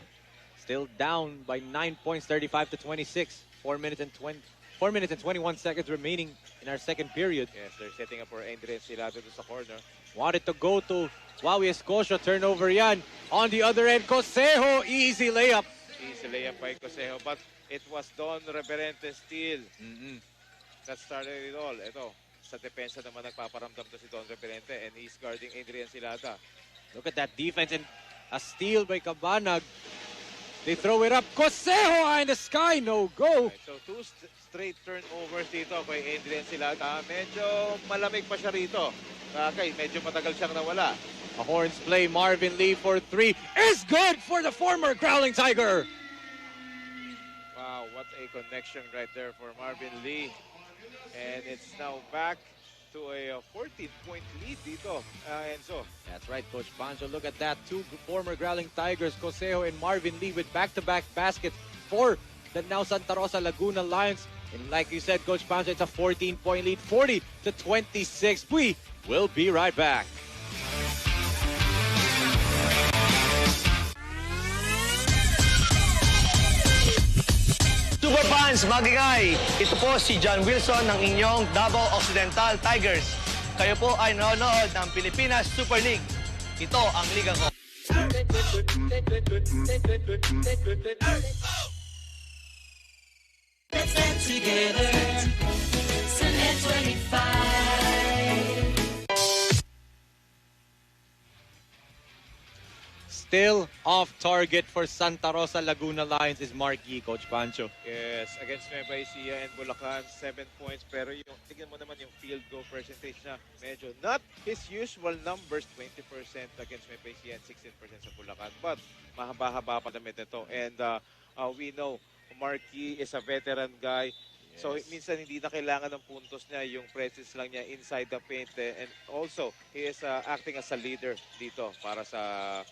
still down by 9 points, 35-26. 4 minutes and 21 seconds remaining in our second period. Yes, they're setting up for Andres Silado sa corner. Wanted to go to Wawi Escocia, turnover yan. On the other end, Cosejo, easy layup. Easy layup by Cosejo, but it was Don Reverente steal that started it all. Ito, sa depensa naman nagpaparamdam to si Don Reverente and he's guarding Adrian Silada. Look at that defense and a steal by Cabanag. They throw it up. Cosejo in the sky, no go. Okay, so two straight turnovers dito kay Adrian Silada. Medyo malamig pa siya rito. Okay, medyo matagal siyang nawala. A horns play, Marvin Lee for 3 is good for the former Growling Tiger. Wow, what a connection right there for Marvin Lee. And it's now back to a 14-point lead dito, Enzo. That's right, Coach Pancho. Look at that. Two former Growling Tigers, Cosejo and Marvin Lee with back-to-back baskets for the now Santa Rosa Laguna Lions. And like you said, Coach Pancho, it's a 14-point lead, 40-26. We will be right back. Super fans, magingay! Ito po si John Wilson ng inyong Davao Occidental Tigers. Kayo po ay nanonood ng Pilipinas Super League. Ito ang liga ko. Let's get together. Sunnet 25. Still off target for Santa Rosa Laguna Lions is Mark Yee, Coach Pancho. Yes, against Nueva Ecija and Bulacan, 7 points. Pero yung, tingnan mo naman yung field goal percentage na medyo not his usual numbers, 20% against Nueva Ecija and 16% sa Bulacan. But mahaba-haba pa naman ito. And we know Mark Yee is a veteran guy. Yes. So minsan hindi na kailangan ng puntos niya, yung presence lang niya inside the paint. And also, he is acting as a leader dito para sa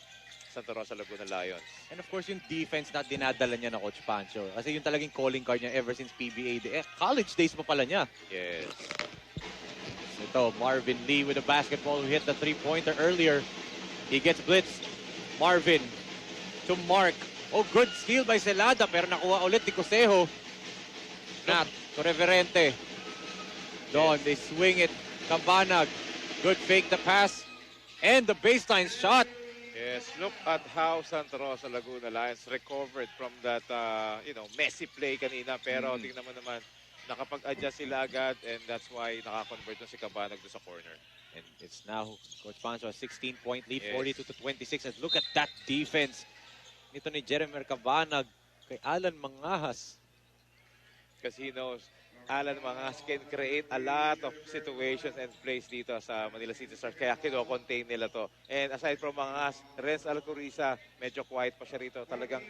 Santa Rosa Laguna Lions. And of course, yung defense na dinadala niya na Coach Pancho. Kasi yung talagang calling card niya ever since PBA. College days pa pala niya. Yes. Ito, Marvin Lee with a basketball who hit the three-pointer earlier. He gets blitzed. Marvin to Mark. Oh, good steal by Celada pero nakuha ulit ni Cosejo. Not to Reverente. Doon, they swing it. Cabanag. Good fake the pass. And the baseline shot. Yes, look at how Santa Rosa Laguna Lions recovered from that, messy play kanina. Pero tingnan mo naman, nakapag-adjust sila agad and that's why nakakonvert na si Cabanag doon sa corner. And it's now Coach Pancho a 16-point lead, Yes. 42-26. And look at that defense nito ni Jeremy Cabanag kay Alan Mangahas. Kasi he knows Alan Mangas can create a lot of situations and plays dito sa Manila City Stars. Kaya kino-contain nila to. And aside from Mangas, Renz Alcoriza, medyo quiet pa siya rito. Talagang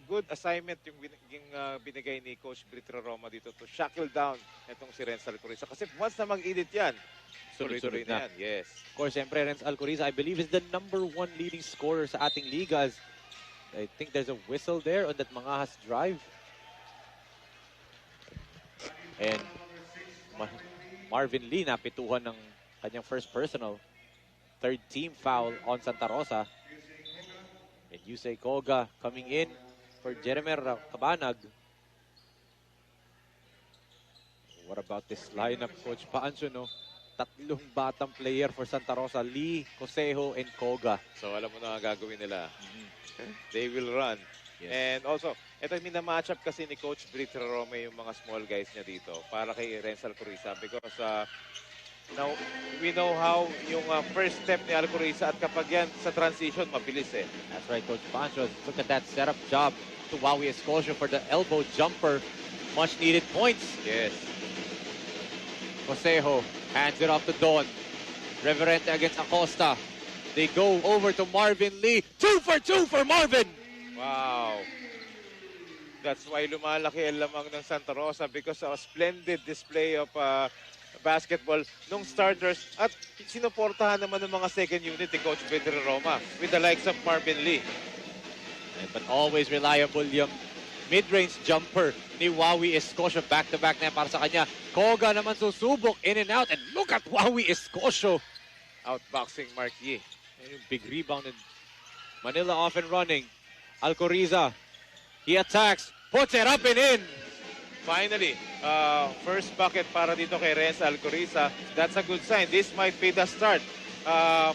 good assignment yung binigay ni Coach Britro Roma dito to shackle down itong si Renz Alcoriza. Kasi once na mag-edit yan, tuloy-tuloy na yan. Yes. Of course, siyempre, Renz Alcoriza, I believe, is the #1 leading scorer sa ating ligas. I think there's a whistle there on that Mangahas drive. And Marvin Lee napituhan ng kanyang first personal. Third team foul on Santa Rosa. And Yusei Koga coming in for Jeremy Cabanag. What about this lineup, Coach Paancho, no? Tatlong batang player for Santa Rosa, Lee, Cosejo, and Koga. So alam mo na ang gagawin nila. They will run. Yes. And also, ito yung mina-matchup kasi ni Coach Britro Rome yung mga small guys niya dito para kay Renz Alcoriza because now we know how yung first step ni Alcoriza at kapag yan sa transition, mabilis eh. That's right, Coach Pancho. Look at that setup job to Wawi Escocia for the elbow jumper. Much needed points. Yes. Cosejo hands it off to Don. Reverente against Acosta. They go over to Marvin Lee. 2 for 2 for Marvin. Wow. That's why lumalaki ang lamang ng Santa Rosa because of a splendid display of basketball nung starters at sinuportahan naman ng mga second unit ni Coach Pedro Roma with the likes of Marvin Lee. But always reliable yung mid-range jumper ni Wawi Escocia. Back-to-back na yan para sa kanya. Koga naman susubok in and out. And look at Wawi Escocia. Outboxing Mark Yee. And yung big rebound. And Manila off and running. Alcoriza. He attacks. Puts it up and in. Finally, first bucket para dito kay Renz Alcoriza. That's a good sign. This might be the start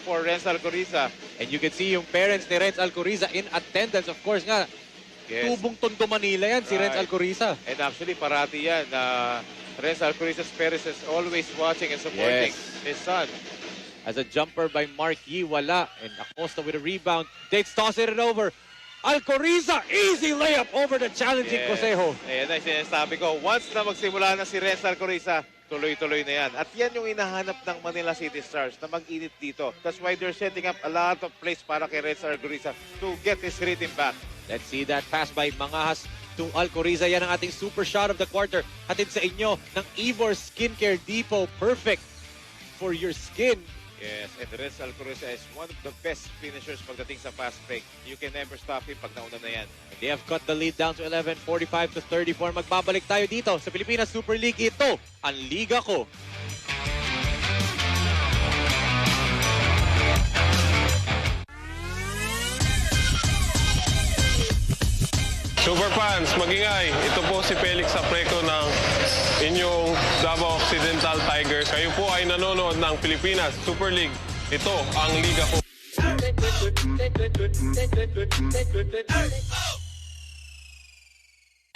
for Renz Alcoriza. And you can see yung parents ni Renz Alcoriza in attendance. Of course nga, Yes. tubong Tondo Manila yan, si Renz Right. Alcoriza. And actually, parati yan. Renz Alcoriza's parents is always watching and supporting Yes. his son. As a jumper by Mark Yee, wala. And Acosta with a rebound. Dates tossing it over. Alcoriza, easy layup over the challenging Cosejo. Ayan na yung sinasabi ko. Once na magsimula na si Renz Alcoriza, tuloy-tuloy na yan. At yan yung hinahanap ng Manila City Stars na mag-init dito. That's why they're setting up a lot of plays para kay Renz Alcoriza to get his rhythm back. Let's see that pass by Mangahas to Alcoriza. Yan ang ating super shot of the quarter. Hatid sa inyo ng Ivor Skincare Depot. Perfect for your skin. Yes, and Renz Alcoriza is one of the best finishers pagdating sa fast break. You can never stop him pag nauna na yan. They have cut the lead down to 11, 45-34. Magbabalik tayo dito sa Pilipinas Super League. Ito, ang liga ko. Superfans, magingay. Ito po si Felix Apreco ng inyong Davao Occidental Tigers. Kayo po ay nanonood ng Pilipinas Super League. Ito ang liga ko.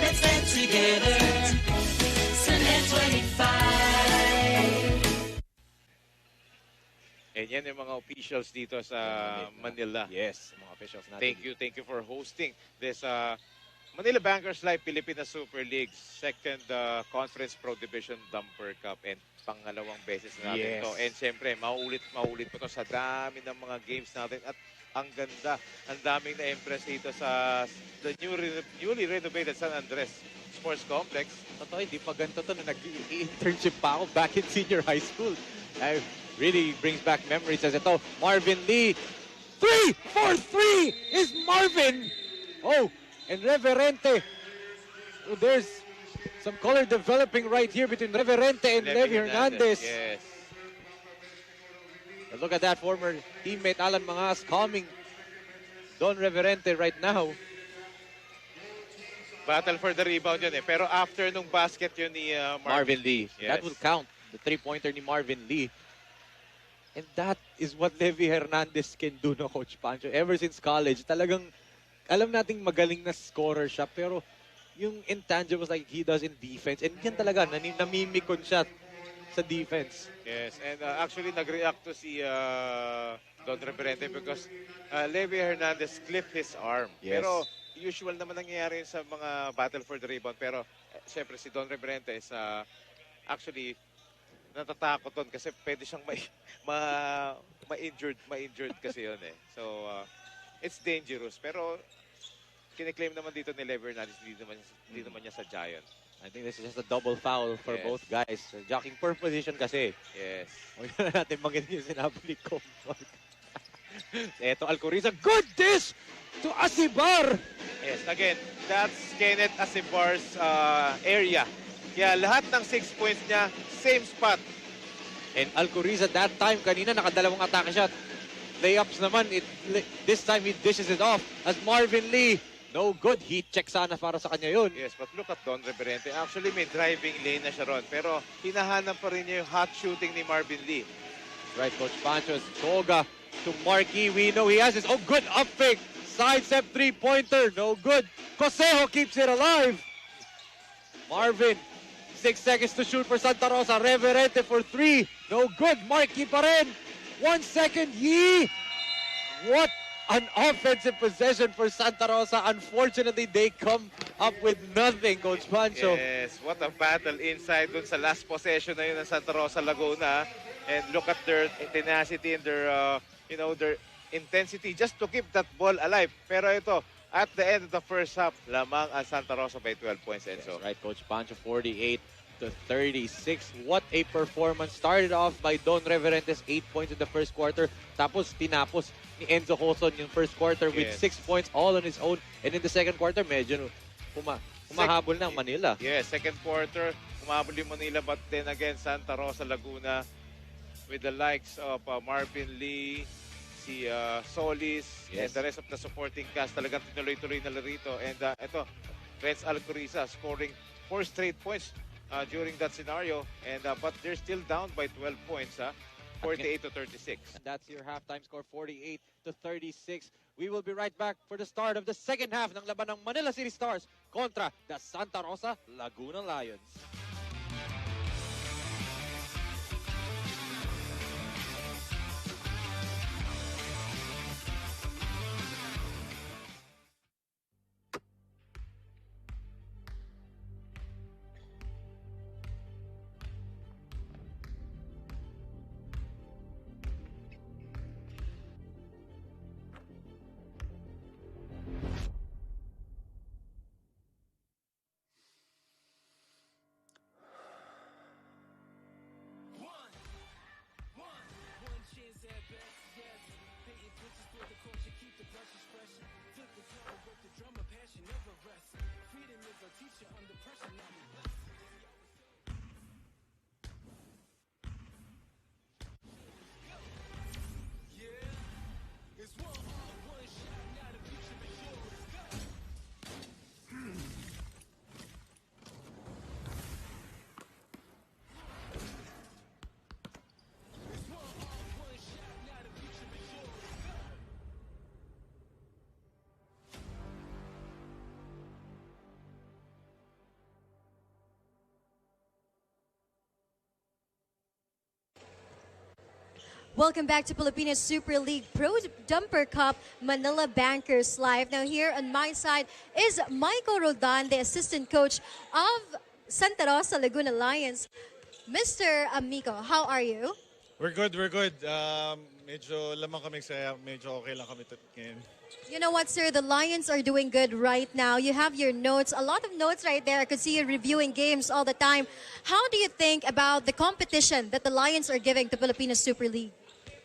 Let's get together. Sunday 25. And yan yung mga officials dito sa Manila. Yes, mga officials natin. Thank you for hosting this Manila Bankers Live Pilipinas Super League second Conference Pro Division Dumper Cup and pangalawang beses natin Yes. to. And siyempre, maulit pa to sa dami ng mga games natin at ang ganda, ang daming na-impress dito sa the newly renovated San Andres Sports Complex. Totoo, hindi pa ganito to na nag-internship pa ako back in senior high school. I really brings back memories as ito. Marvin Lee. 3 for 3 is Marvin. Oh, and Reverente. Oh, there's some color developing right here between Reverente and Levi Hernandez. Yes. But look at that former teammate Alan Mangas calming Don Reverente right now. Battle for the rebound yun eh. Pero after nung basket yun ni Marvin Lee. Yes. That will count. The three-pointer ni Marvin Lee. And that is what Levi Hernandez can do, no, Coach Pancho. Ever since college, talagang alam nating magaling na scorer siya. Pero yung intangibles like he does in defense. And yan talaga, namimikon siya sa defense. Yes, and actually nag-react to si Don Reverente because Levy Hernandez clipped his arm. Yes. Pero usual naman nangyayari sa mga battle for the rebound. Pero syempre si Don Reverente is actually natatakot doon kasi pwede siyang ma-injured kasi yun eh. So it's dangerous. Pero kiniklaim naman dito ni Levy Hernandez hindi naman niya sa Giant. I think this is just a double foul for Yes. both guys. Jockeying per position kasi. Yes. Huwag na natin banggitin yung sinabi ni Comfort. Eto, Alcoriza. Good dish to Asibar! Yes, again, that's Kenneth Asibar's area. Kaya lahat ng 6 points niya, same spot. And Alcoriza that time, kanina nakadalawang atake shot. Layups naman, this time he dishes it off as Marvin Lee. No good. Heat check sana para sa kanya yun. Yes, but look at Don Reverente. Actually, may driving lane na siya ron. Pero hinahanap pa rin niya yung hot shooting ni Marvin Lee. Right, Coach Pancho. Soga to Marquis. We know he has this. Oh, good up fake. Sidestep three-pointer. No good. Cosejo keeps it alive. Marvin. 6 seconds to shoot for Santa Rosa. Reverente for 3. No good. Marquis pa rin. 1 second. Yee! What an offensive possession for Santa Rosa. Unfortunately, they come up with nothing, Coach Pancho. Yes, what a battle inside dun sa last possession na yun ng Santa Rosa Laguna. And look at their tenacity and their, their intensity just to keep that ball alive. Pero ito, at the end of the first half, lamang ang Santa Rosa by 12 points, Enzo. Yes, right, Coach Pancho, 48 to 36. What a performance. Started off by Don Reverentes, 8 points in the first quarter. Tapos, tinapos ni Enzo Joson yung first quarter with 6 points all on his own. And in the second quarter, medyo humahabol ng Manila. Yes, second quarter, humahabol yung Manila. But then again, Santa Rosa Laguna with the likes of Marvin Lee, si Solis, and the rest of the supporting cast. Talagang tinuloy-tuloy na rito. And ito, Renz Alcoriza scoring 4 straight points during that scenario. And but they're still down by 12 points, 48 to 36. And that's your halftime score, 48 to 36. We will be right back for the start of the second half ng laban ng Manila City Stars kontra the Santa Rosa Laguna Lions. Welcome back to Pilipinas Super League Pro Dumper Cup Manila Bankers Live. Now here on my side is Michael Roldan, the assistant coach of Santa Rosa Laguna Lions. Mr. Amico, how are you? We're good, we're good. Medyo lamang kami saya, medyo okay lang kami ngayon. You know what, sir? The Lions are doing good right now. You have your notes, a lot of notes right there. I could see you reviewing games all the time. How do you think about the competition that the Lions are giving to Pilipinas Super League?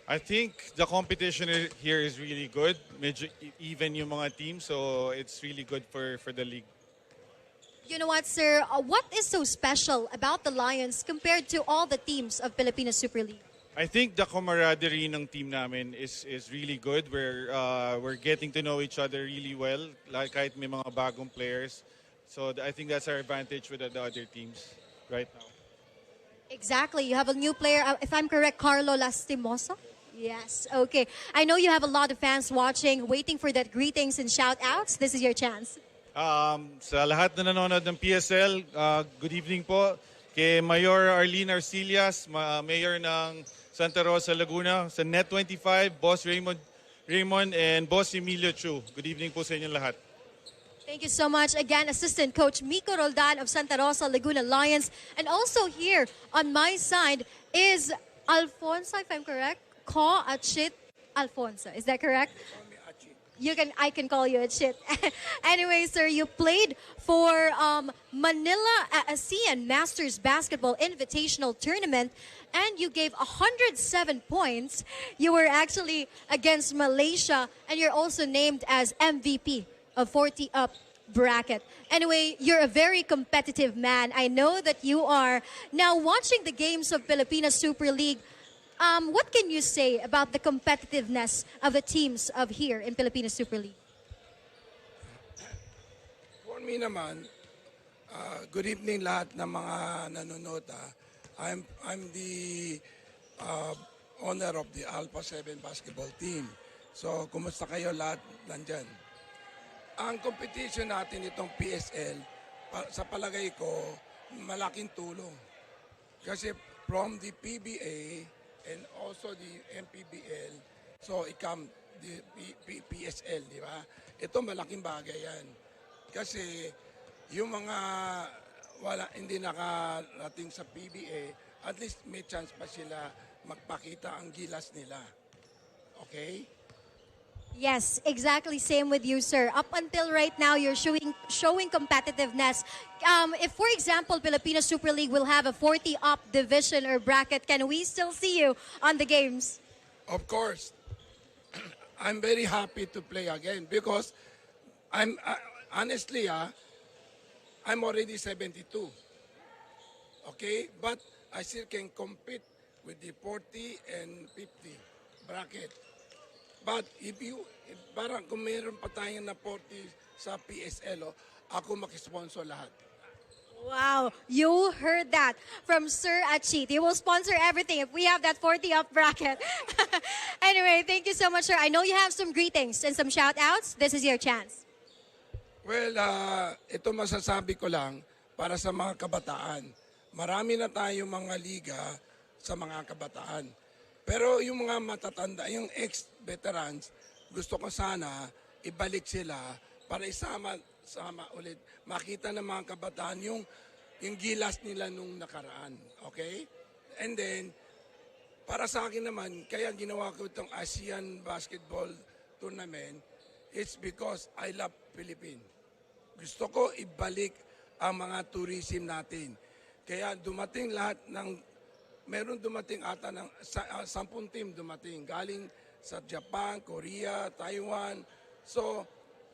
I think the competition here is really good. Medyo even yung mga teams, so it's really good for the league. You know what, sir? What is so special about the Lions compared to all the teams of Pilipinas Super League? I think the camaraderie ng team namin is really good. We're getting to know each other really well, like kahit may mga bagong players. So I think that's our advantage with the other teams right now. Exactly. You have a new player, if I'm correct, Carlo Lastimosa? Yes, okay. I know you have a lot of fans watching, waiting for that greetings and shout-outs. This is your chance. Sa lahat na nanonood ng PSL, good evening po. Kay Mayor Arlene Arcillas, Mayor ng Santa Rosa, Laguna, sa Net25, Boss Raymond, and Boss Emilio Chu. Good evening po sa inyo lahat. Thank you so much. Again, Assistant Coach Miko Roldan of Santa Rosa Laguna Lions. And also here on my side is Alfonso, if I'm correct. Ko Achit Alfonso. Is that correct? I can call you a shit. Anyway, sir, you played for Manila ASEAN Masters Basketball Invitational Tournament, and you gave 107 points. You were actually against Malaysia, and you're also named as MVP of 40 up bracket. Anyway, you're a very competitive man. I know that you are. Now, watching the games of Pilipinas Super League, what can you say about the competitiveness of the teams of here in Pilipinas Super League? For me naman, good evening lahat ng mga nanonood. I'm the owner of the Alpha 7 basketball team. So, kumusta kayo lahat nandyan? Ang competition natin itong PSL, sa palagay ko, malaking tulong. Kasi from the PBA and also the MPBL, so it come the PSL, di ba? Ito malaking bagay yan. Kasi yung mga hindi nakarating sa PBA, at least may chance pa sila magpakita ang gilas nila. Okay? Yes, exactly. Same with you, sir. Up until right now, you're showing competitiveness. If, for example, Pilipinas Super League will have a 40-up division or bracket, can we still see you on the games? Of course. I'm very happy to play again because honestly, I'm already 72. Okay? But I still can compete with the 40 and 50 bracket. But parang kung mayroon pa tayo na 40 sa PSL, ako makisponsor lahat. Wow, you heard that from Sir Achit. He will sponsor everything if we have that 40-up bracket. Anyway, thank you so much, sir. I know you have some greetings and some shout-outs. This is your chance. Well, ito masasabi ko lang para sa mga kabataan. Marami na tayong mga liga sa mga kabataan. Pero yung mga matatanda, yung ex-veterans, gusto ko sana ibalik sila para isama ulit. Makita ng mga kabataan yung gilas nila nung nakaraan. Okay? And then, para sa akin naman, kaya ginawa ko itong ASEAN Basketball Tournament, it's because I love Philippines. Gusto ko ibalik ang mga tourism natin. Kaya dumating lahat meron dumating ata ng 10 team dumating. Galing sa Japan, Korea, Taiwan. So,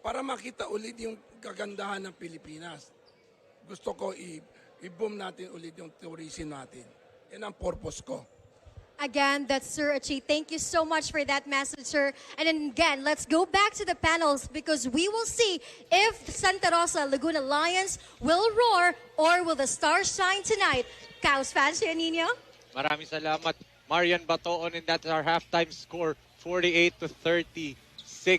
para makita ulit yung kagandahan ng Pilipinas, gusto ko i-boom natin ulit yung tourism natin. Yan ang purpose ko. Again, that's Sir Achit. Thank you so much for that message, sir. And then again, let's go back to the panels because we will see if Santa Rosa Laguna Lions will roar or will the stars shine tonight. Caos fans, Nino? Maraming salamat, Marian Batoon, and that's our halftime score, 48-36,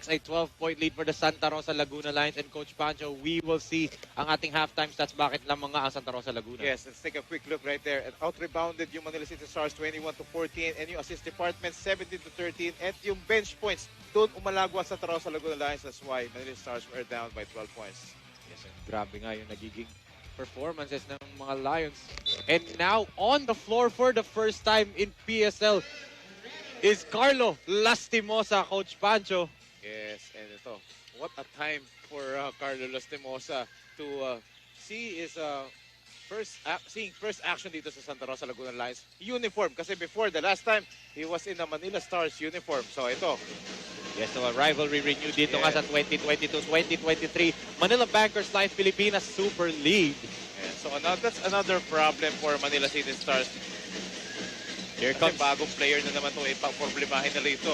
a 12-point lead for the Santa Rosa Laguna Lions. And Coach Pancho, we will see ang ating halftime stats. Bakit lamang nga ang Santa Rosa Laguna? Yes, let's take a quick look right there. And out-rebounded yung Manila City Stars 21-14, and yung assist department 17-13, and yung bench points, doon umalagwa sa Santa Rosa Laguna Lions. That's why Manila Stars were down by 12 points. Yes, and grabe nga yung nagiging performances ng mga Lions. And now, on the floor for the first time in PSL is Carlo Lastimosa, Coach Pancho. Yes, and ito, what a time for Carlo Lastimosa to see his seeing first action dito sa Santa Rosa Laguna Lions uniform. Kasi before, the last time, he was in a Manila Stars uniform. So ito. Yes, so a rivalry renewed dito nga sa 2022-2023 Manila Bankers Life Pilipinas Super League. Yeah, so that's another problem for Manila City Stars. Here Kasi comes bagong player na naman ito, ipaproblemahin na rito.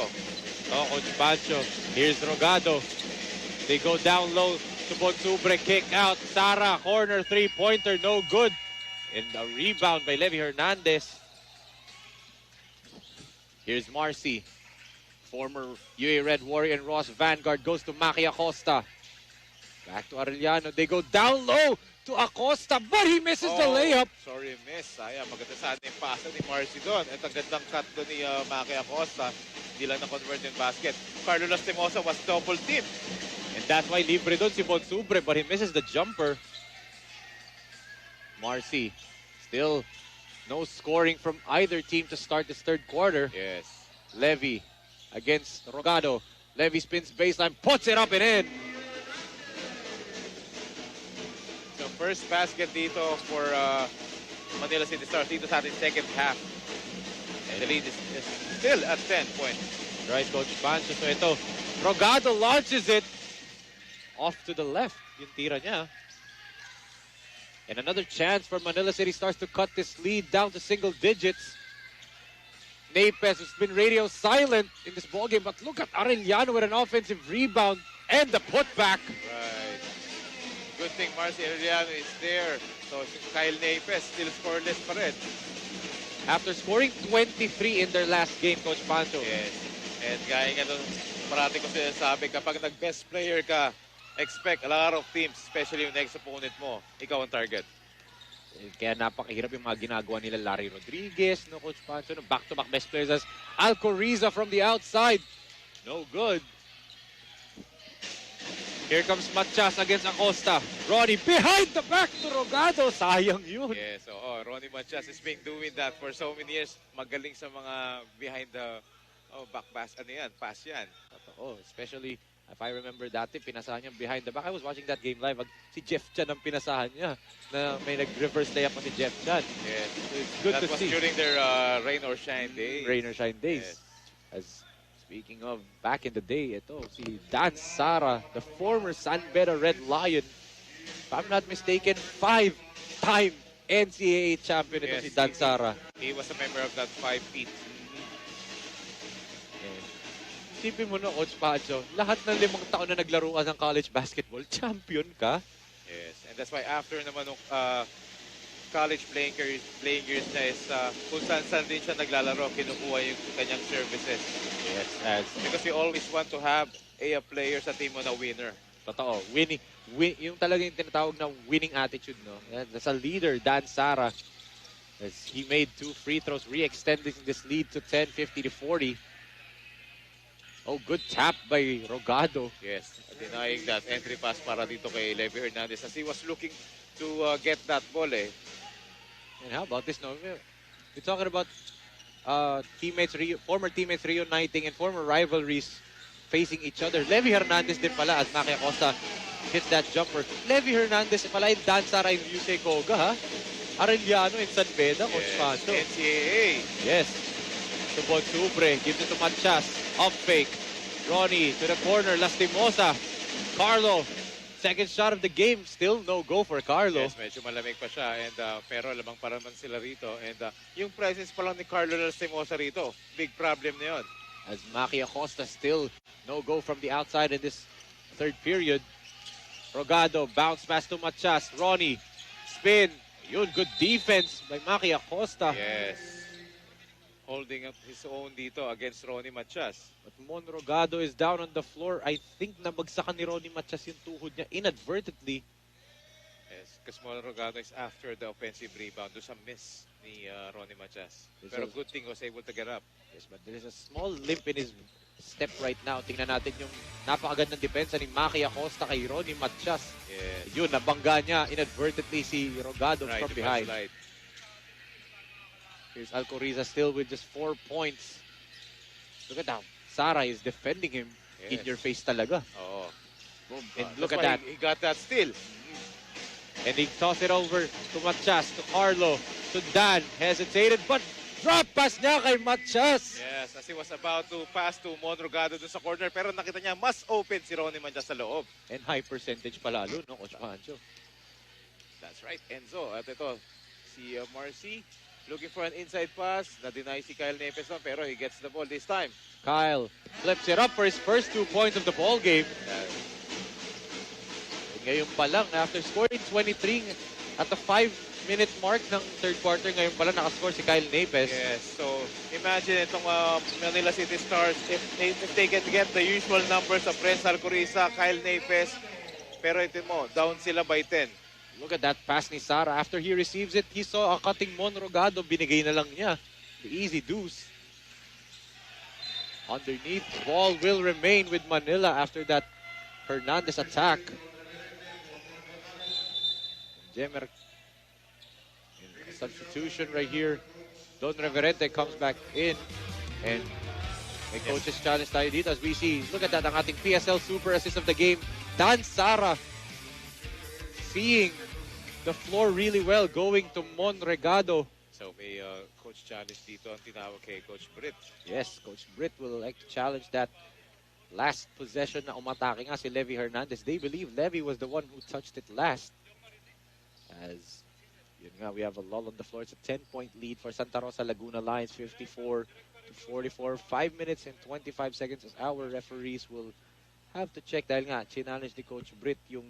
Oh, Coach Pancho. Here's Rogado. They go down low to Bonsubre. Kick out. Sara, corner three-pointer. No good. And a rebound by Levi Hernandez. Here's Marcy. Former UA Red Warrior and Ross Vanguard goes to Maki Acosta. Back to Arellano. They go down low to Acosta, but he misses the layup. Sorry, miss. Sayang, maganda sana yung pasa ni Marcy doon. At ang gandang cut doon ni Maki Acosta. Hindi lang na-convert yung basket. Carlo Lastimosa was double team. And that's why libre doon si Bonsubre, but he misses the jumper. Marcy, still no scoring from either team to start this third quarter. Yes. Levy against Rogado. Levy spins baseline, puts it up and in. So first basket dito for Manila City Stars dito sa ating second half. And the lead is still at 10 points. Right, Coach Pancho. So ito, Rogado launches it off to the left. Yung tira niya. And another chance for Manila City Stars to cut this lead down to single digits. Napes has been radio silent in this ballgame, but look at Arellano with an offensive rebound and the putback. Right. Good thing Marcy Arellano is there. So Kyle Napes still scoreless pa rin. After scoring 23 in their last game, Coach Pancho. Yes. And gaya nga doon, parati ko sinasabi, kapag nag-best player ka, expect a lot of teams, especially yung next opponent mo, ikaw ang target. Kaya napakahirap yung mga ginagawa nila Larry Rodriguez, no, Coach Pancho, no, back-to-back best players as Alcoriza from the outside. No good. Here comes Matias against Acosta. Ronnie behind the back to Rogado. Sayang yun. Yes, so Ronnie Matias has been doing that for so many years. Magaling sa mga behind the back pass. Ano yan? Pass yan. Totoo. Especially, if I remember dati, pinasahan niya behind the back. I was watching that game live. Si Jeff Chan ang pinasahan niya. Na may nag-reverse layup pa si Jeff Chan. Yes. So it's good that to was see. During their rain or shine days. Rain or shine days. Yes. As speaking of back in the day, ito, si Dan Sara, the former San Beda Red Lion. If I'm not mistaken, 5-time NCAA champion ito si Dan Sara. He was a member of that 5-peat. Isipin mo no, Coach Pancho, lahat ng 5 taon na naglaruan ng college basketball, champion ka. Yes, and that's why after naman ng college playing years na is kung saan din siya naglalaro, kinukuha yung kanyang services. Yes, because you always want to have a player sa team mo na winner. Totoo, yung talagang tinatawag na winning attitude, no? That's a leader, Dan Sara. As he made 2 free throws, re-extending this lead to 10, 50-40. Oh, good tap by Rogado. Yes, denying that entry pass para dito kay Levy Hernandez as he was looking to get that ball eh. And how about this? No, we're talking about former teammates reuniting and former rivalries facing each other. Levy Hernandez din pala as Maki Acosta hits that jumper. Levy Hernandez pala in Dan Sara in Yusei Koga, ha? Arellano in San Beda, Coach Pancho. NCAA. Yes. To Bonsubre, gives it to Matias. Up fake. Ronnie to the corner. Lastimosa. Carlo. Second shot of the game. Still no go for Carlo. Yes, medyo malamig pa siya. And, pero lamang pa naman sila rito. And yung presence pa lang ni Carlo Lastimosa rito, big problem na yun. As Maki Acosta still no go from the outside in this third period. Rogado. Bounce pass to Matias. Ronnie. Spin. Yun, good defense by Maki Acosta. Yes. Holding up his own dito against Ronnie Matias. But Mon Rogado is down on the floor. I think nabagsakan ni Ronnie Matias yung tuhod niya inadvertently. Yes, because Mon Rogado is after the offensive rebound. Doon sa miss ni Ronnie Matias. Pero good thing was able to get up. Yes, but there is a small limp in his step right now. Tingnan natin yung napakagandang depensa ni Maki Acosta kay Ronnie Matias. Yes. Yun, nabangga niya inadvertently si Rogado from behind. Here's Alcoriza still with just 4 points. Look at that. Sara is defending him in your face talaga. Oh. And look at that. He got that steal. And he tossed it over to Matias, to Carlo, to Dan. Hesitated, but drop pass niya kay Matias. Yes, as he was about to pass to Mon Rogado dun sa corner. Pero nakita niya mas open si Ronnie Matias sa loob. And high percentage palalo, no, Coach Pancho? That's right, Enzo. At ito, si Marcy. Looking for an inside pass. Na-deny si Kyle Nepes pero he gets the ball this time. Kyle flips it up for his first 2 points of the ball game. Ngayon pa lang, after scoring 23 at the 5-minute mark ng third quarter, ngayon pa lang nakascore si Kyle Nepes. Yes, so imagine itong Manila City Stars, if they can get the usual numbers of Prince Alcoriza, Kyle Nepes, Pero ito mo, down sila by 10. Look at that pass ni Sara. After he receives it, he saw a cutting Monrogado. Binigay na lang niya. The easy deuce. Underneath, ball will remain with Manila after that Hernandez attack. Jemer, substitution right here. Don Reverente comes back in. And may coaches challenge tayo dito as we see. Look at that, ang ating PSL super assist of the game. Dan Sara seeing the floor really well, going to Monregado. So may coach challenge dito ang tinawag kay Coach Britt. Yes, Coach Britt will like to challenge that last possession na umatake nga si Levy Hernandez. They believe Levy was the one who touched it last. As yun nga, we have a lull on the floor. It's a 10-point lead for Santa Rosa Laguna Lions, 54 to 44. 5 minutes and 25 seconds as our referees will have to check dahil nga, challenge ni Coach Britt yung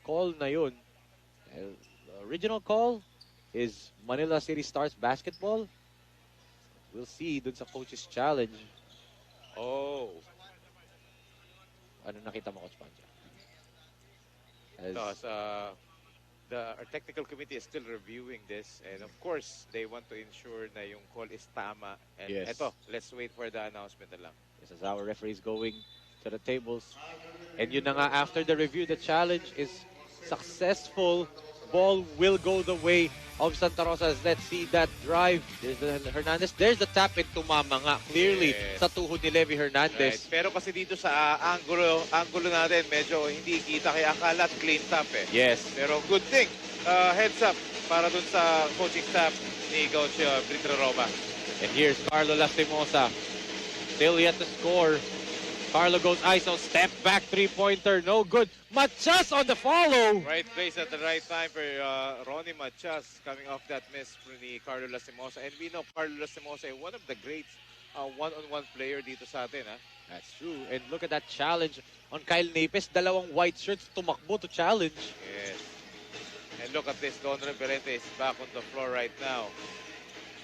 call na yun. The original call is Manila City Stars basketball. We'll see dun sa coach's challenge. Oh. Ano nakita mo, Coach Pancho? Our technical committee is still reviewing this, and of course, they want to ensure na yung call is tama. And Yes. eto, let's wait for the announcement na lang. This is our referees going to the tables. And yun na nga, after the review, the challenge is successful. Ball will go the way of Santa Rosa. Let's see that drive. There's the Hernandez. There's the tap and tumama nga. Clearly, Yes. sa tuhod ni Levy Hernandez. Right. Pero kasi dito sa angulo natin, medyo hindi kita, kaya akala clean tap eh. Yes. Pero good thing, heads up para dun sa coaching staff ni Coach Britt Roma. And here's Carlo Lastimosa. Still yet to score. Carlo goes ISO, step back three-pointer, no good. Machas on the follow. Right place at the right time for Ronnie Machas coming off that miss for ni Carlo Lastimosa. And we know Carlo Lastimosa is one of the great one-on-one player dito sa atin. That's true. And look at that challenge on Kyle Napes. Dalawang white shirts tumakbo to challenge. Yes. And look at this, Don Reverente is back on the floor right now.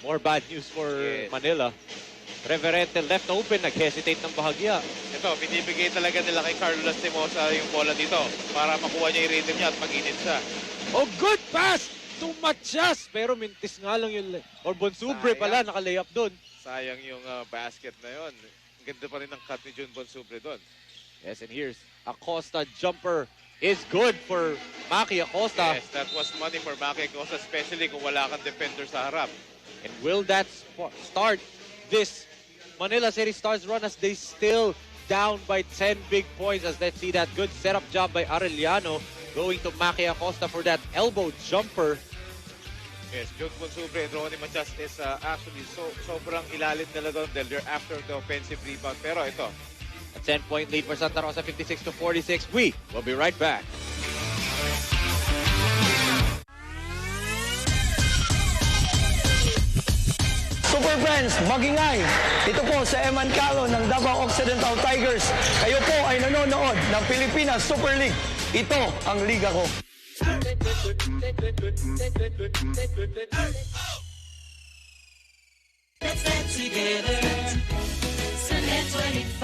More bad news for Yes. Manila. Reverente left open, nag-hesitate ng bahagya. Ito, binibigay talaga nila kay Carlo Lastimosa yung bola dito para makuha niya yung rhythm niya at mag-init siya. Oh, good pass to Machas. Pero mintis nga lang yun. Or Bonsubre pala, naka-layup doon. Sayang yung basket na yun. Ang ganda pa rin ng cut ni Jun Bonsubre doon. Yes, and here's Acosta jumper is good for Maki Acosta. Yes, that was money for Maki Acosta, especially kung wala kang defender sa harap. And will that start this Manila City Stars run as they still down by 10 big points? As let's see that good setup job by Arellano going to Maki Acosta for that elbow jumper. Yes, Jun Bonsubre and Ronnie Machas is actually sobrang ilalim nila doon dahil they're after the offensive rebound. Pero ito, A 10-point lead for Santa Rosa, 56 to 46. We will be right back. Super Friends, magingay! Ito po sa Eman Calo ng Davao Occidental Tigers. Kayo po ay nanonood ng Pilipinas Super League. Ito ang liga ko. Let's get together. Sunday 25.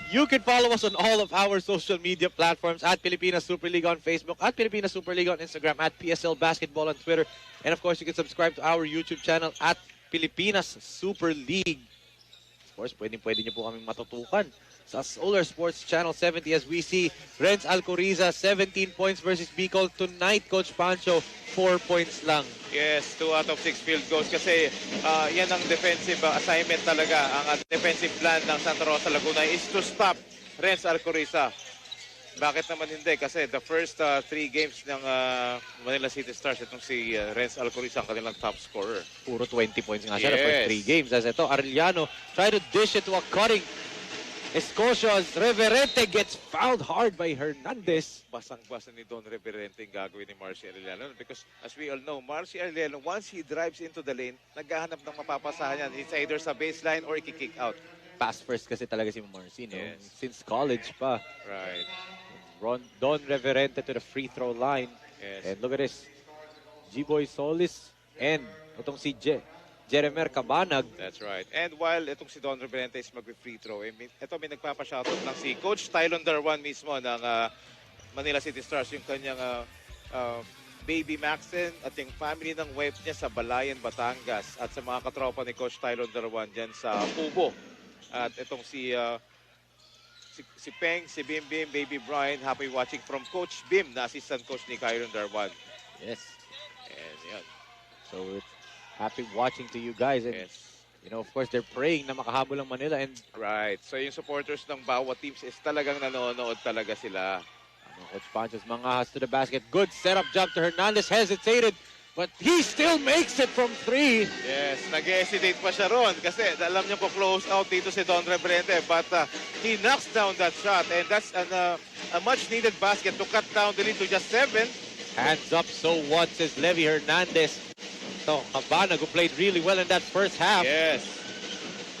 You can follow us on all of our social media platforms at Pilipinas Super League on Facebook, at Pilipinas Super League on Instagram, at PSL Basketball on Twitter. And of course, you can subscribe to our YouTube channel at Pilipinas Super League. Of course, pwede nyo po kaming matutukan sa Solar Sports Channel 70 as we see Renz Alcoriza 17 points versus Bicol tonight. Coach Pancho, 4 points lang. yes, 2 out of 6 field goals kasi yan ang defensive assignment talaga. Ang defensive plan ng Santa Rosa Laguna is to stop Renz Alcoriza. Bakit naman hindi? Kasi the first 3 games ng Manila City Stars, itong si Renz Alcoriza ang kanilang top scorer. Puro 20 points nga siya the first Yes. 3 games. As ito, Arellano try to dish it to a cutting Escocio as Reverente gets fouled hard by Hernandez. Basang-basa ni Don Reverente yung gagawin ni Marcy Arellano because as we all know, Marcy Arellano, once he drives into the lane, naghahanap ng mapapasahan yan. It's either sa baseline or i-kick out. Pass first kasi talaga si Marcy, no? Yes. Since college pa. Right. Don Reverente to the free throw line. Yes. And look at this. G-Boy Solis and itong si Jeremer Cabanag. That's right. And while itong si Don Reverente is mag-free throw, ito may nagpapa-shoutout lang si Coach Tylon Darwan mismo ng Manila City Stars, yung kanyang baby Maxen at yung family ng wife niya sa Balayan, Batangas, at sa mga katropa ni Coach Tylon Darwan dyan sa Pubo. At itong si Peng, si Bim Bim, Baby Brian, happy watching from Coach Bim, na assistant coach ni Kyron Darwan. Yes. And yan. So, happy watching to you guys. And, Yes. you know, of course, they're praying na makahabol ang Manila. And, Right. So yung supporters ng bawat teams is talagang nanonood talaga sila. Coach Pancho's mangahas to the basket. Good setup jump to Hernandez. Hesitated, but he still makes it from 3. Yes, nag-hesitate pa siya ron kasi alam niya po close out dito si Don Reverente, but he knocks down that shot, and that's a much-needed basket to cut down the lead to just 7. Hands up, so what, says Levy Hernandez. So, Cabanag, who played really well in that first half. Yes.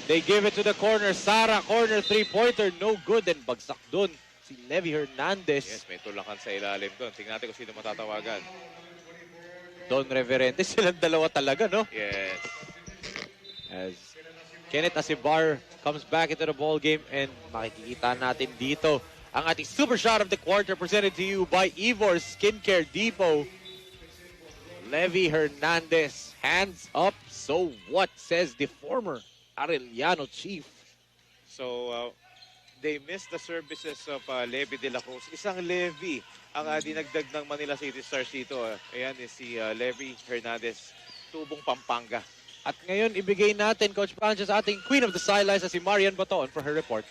They give it to the corner. Sara, corner three-pointer, no good, and bagsak dun si Levy Hernandez. Yes, may tulakan sa ilalim doon. Tingnan natin kung sino matatawagan. Don Reverente, silang dalawa talaga, no? Yes. As Kenneth Asibar comes back into the ball game, and makikita natin dito ang ating super shot of the quarter presented to you by Ivor Skincare Depot. Levy Hernandez, hands up, so what, says the former Arellano chief. So, they missed the services of Levy de la Cruz. Isang Levy ang dinagdag ng Manila City Stars dito. Ayan is si Levy Hernandez, tubong Pampanga. At ngayon, ibigay natin, Coach Pancho, sa ating queen of the sidelines na si Marian Baton for her report.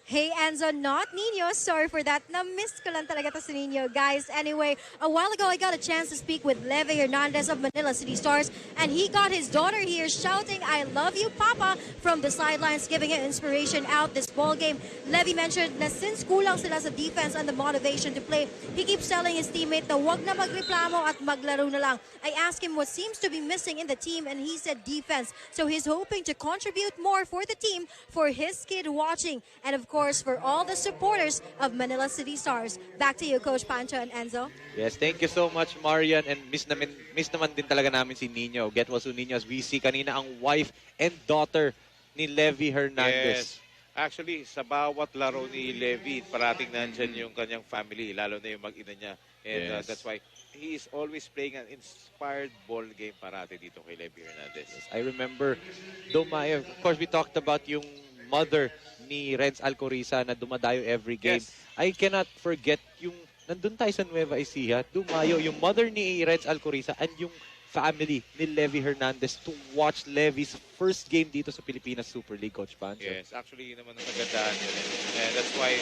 Hey, Enzo, not Nino. Sorry for that. Na-miss ko lang talaga to si Nino. Guys, anyway, a while ago, I got a chance to speak with Levy Hernandez of Manila City Stars, and he got his daughter here shouting, "I love you, Papa," from the sidelines, giving him inspiration out this ball game. Levy mentioned na since kulang sila sa defense and the motivation to play, he keeps telling his teammate na wag na magreklamo at maglaro na lang. I asked him what seems to be missing in the team, and he said defense. So he's hoping to contribute more for the team, for his kid watching, and of course, for all the supporters of Manila City Stars. Back to you, Coach Pancho and Enzo. Yes, thank you so much, Marian. And miss naman din talaga namin si Nino. Get well soon, Nino, as we see kanina ang wife and daughter ni Levy Hernandez. Yes. Actually, sa bawat laro ni Levy, parating nandyan yung kanyang family, lalo na yung mag-ina niya. And Yes. that's why he is always playing an inspired ball game parati dito kay Levy Hernandez. I remember, of course, we talked about yung mother ni Renz Alcoriza na dumadayo every game. Yes. I cannot forget yung nandun tayo sa Nueva Ecija, dumayo yung mother ni Renz Alcoriza and yung family ni Levy Hernandez to watch Levy's first game dito sa Pilipinas Super League, Coach Pancho. Yes, actually yun naman ang kagandaan yun. And that's why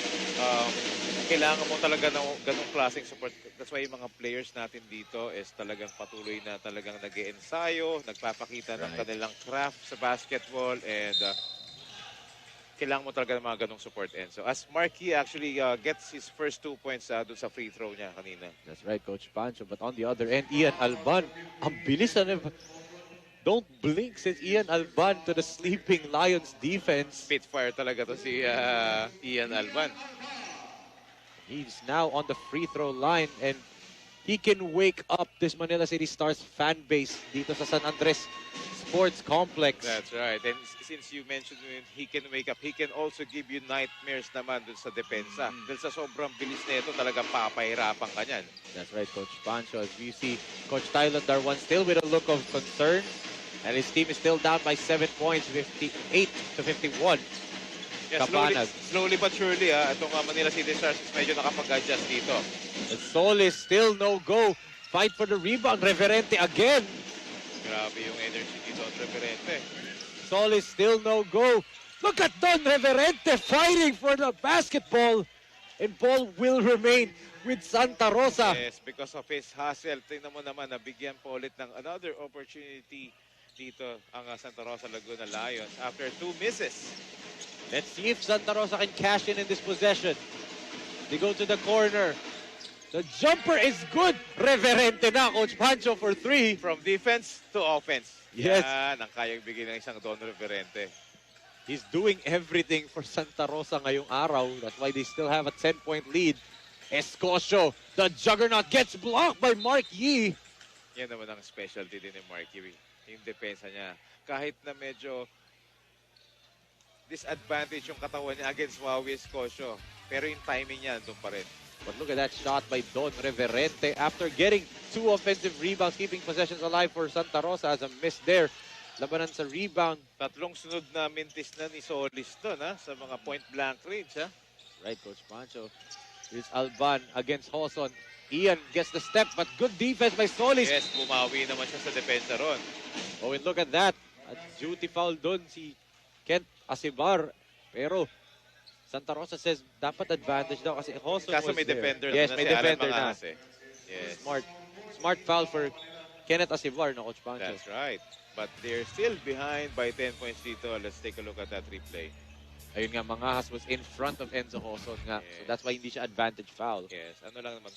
kailangan mo talaga ng ganong klaseng support. That's why yung mga players natin dito is talagang patuloy na talagang nag-e-ensayo, nagpapakita ng kanilang craft sa basketball, and kailangan mo talaga ng mga ganong support. And so as Marky actually gets his first 2 points dun sa free throw niya kanina. That's right, Coach Pancho. But on the other end, Ian Alban, ang bilis na don't blink, says Ian Alban to the sleeping Lions defense. Spitfire talaga to si Ian Alban. He's now on the free throw line, and he can wake up this Manila City Stars fan base dito sa San Andres Sports Complex. That's right. And since you mentioned he can wake up, he can also give you nightmares naman dun sa depensa. Dahil sa sobrang bilis nito, talagang papahirapan ka niyan. That's right, Coach Pancho. As we see, Coach Tylon Darwan still with a look of concern, and his team is still down by 7 points, 58-51. Yeah, slowly but surely, itong Manila City Stars medyo nakapag-adjust dito. The Solis still no go. Fight for the rebound. Reverente again. Grabe yung energy dito at Reverente. Solis still no go. Look at Don Reverente fighting for the basketball. And ball will remain with Santa Rosa. Yes, because of his hustle. Tingnan mo naman, nabigyan po ulit ng another opportunity dito ang Santa Rosa Laguna Lions after 2 misses. Let's see if Santa Rosa can cash in this possession. They go to the corner. The jumper is good. Reverente na, Coach Pancho, for 3. From defense to offense. Yes. Yan ang kayang bigyan ng isang Don Reverente. He's doing everything for Santa Rosa ngayong araw. That's why they still have a 10-point lead. Escosio, the juggernaut, gets blocked by Mark Yee. Yan naman ang specialty din ni Marky. yung depensa niya. Kahit na medyo disadvantage yung katawan niya against Wawi Escocio. Pero yung timing niya, doon pa rin. But look at that shot by Don Reverente after getting 2 offensive rebounds, keeping possessions alive for Santa Rosa as a miss there. Labanan sa rebound. Tatlong sunod na mintis na ni Solis doon, sa mga point-blank range. Right, Coach Pancho. Here's Alban against Hoson. Ian gets the step, but good defense by Solis. Yes, bumawi naman siya sa depensa ron. Oh, and look at that. A duty foul doon si Kent Asibar. Pero Santa Rosa says dapat advantage daw kasi Hoson Kaso was may there. defender Yes, na may si Alan defender na. Mangas, Yes. Smart foul for Kenneth Asibar, no, Coach Pancho? That's right. But they're still behind by 10 points dito. Let's take a look at that replay. Ayun nga, Mangas was in front of Enzo Hoson nga. Yes. So that's why hindi siya advantage foul. Yes, ano lang naman.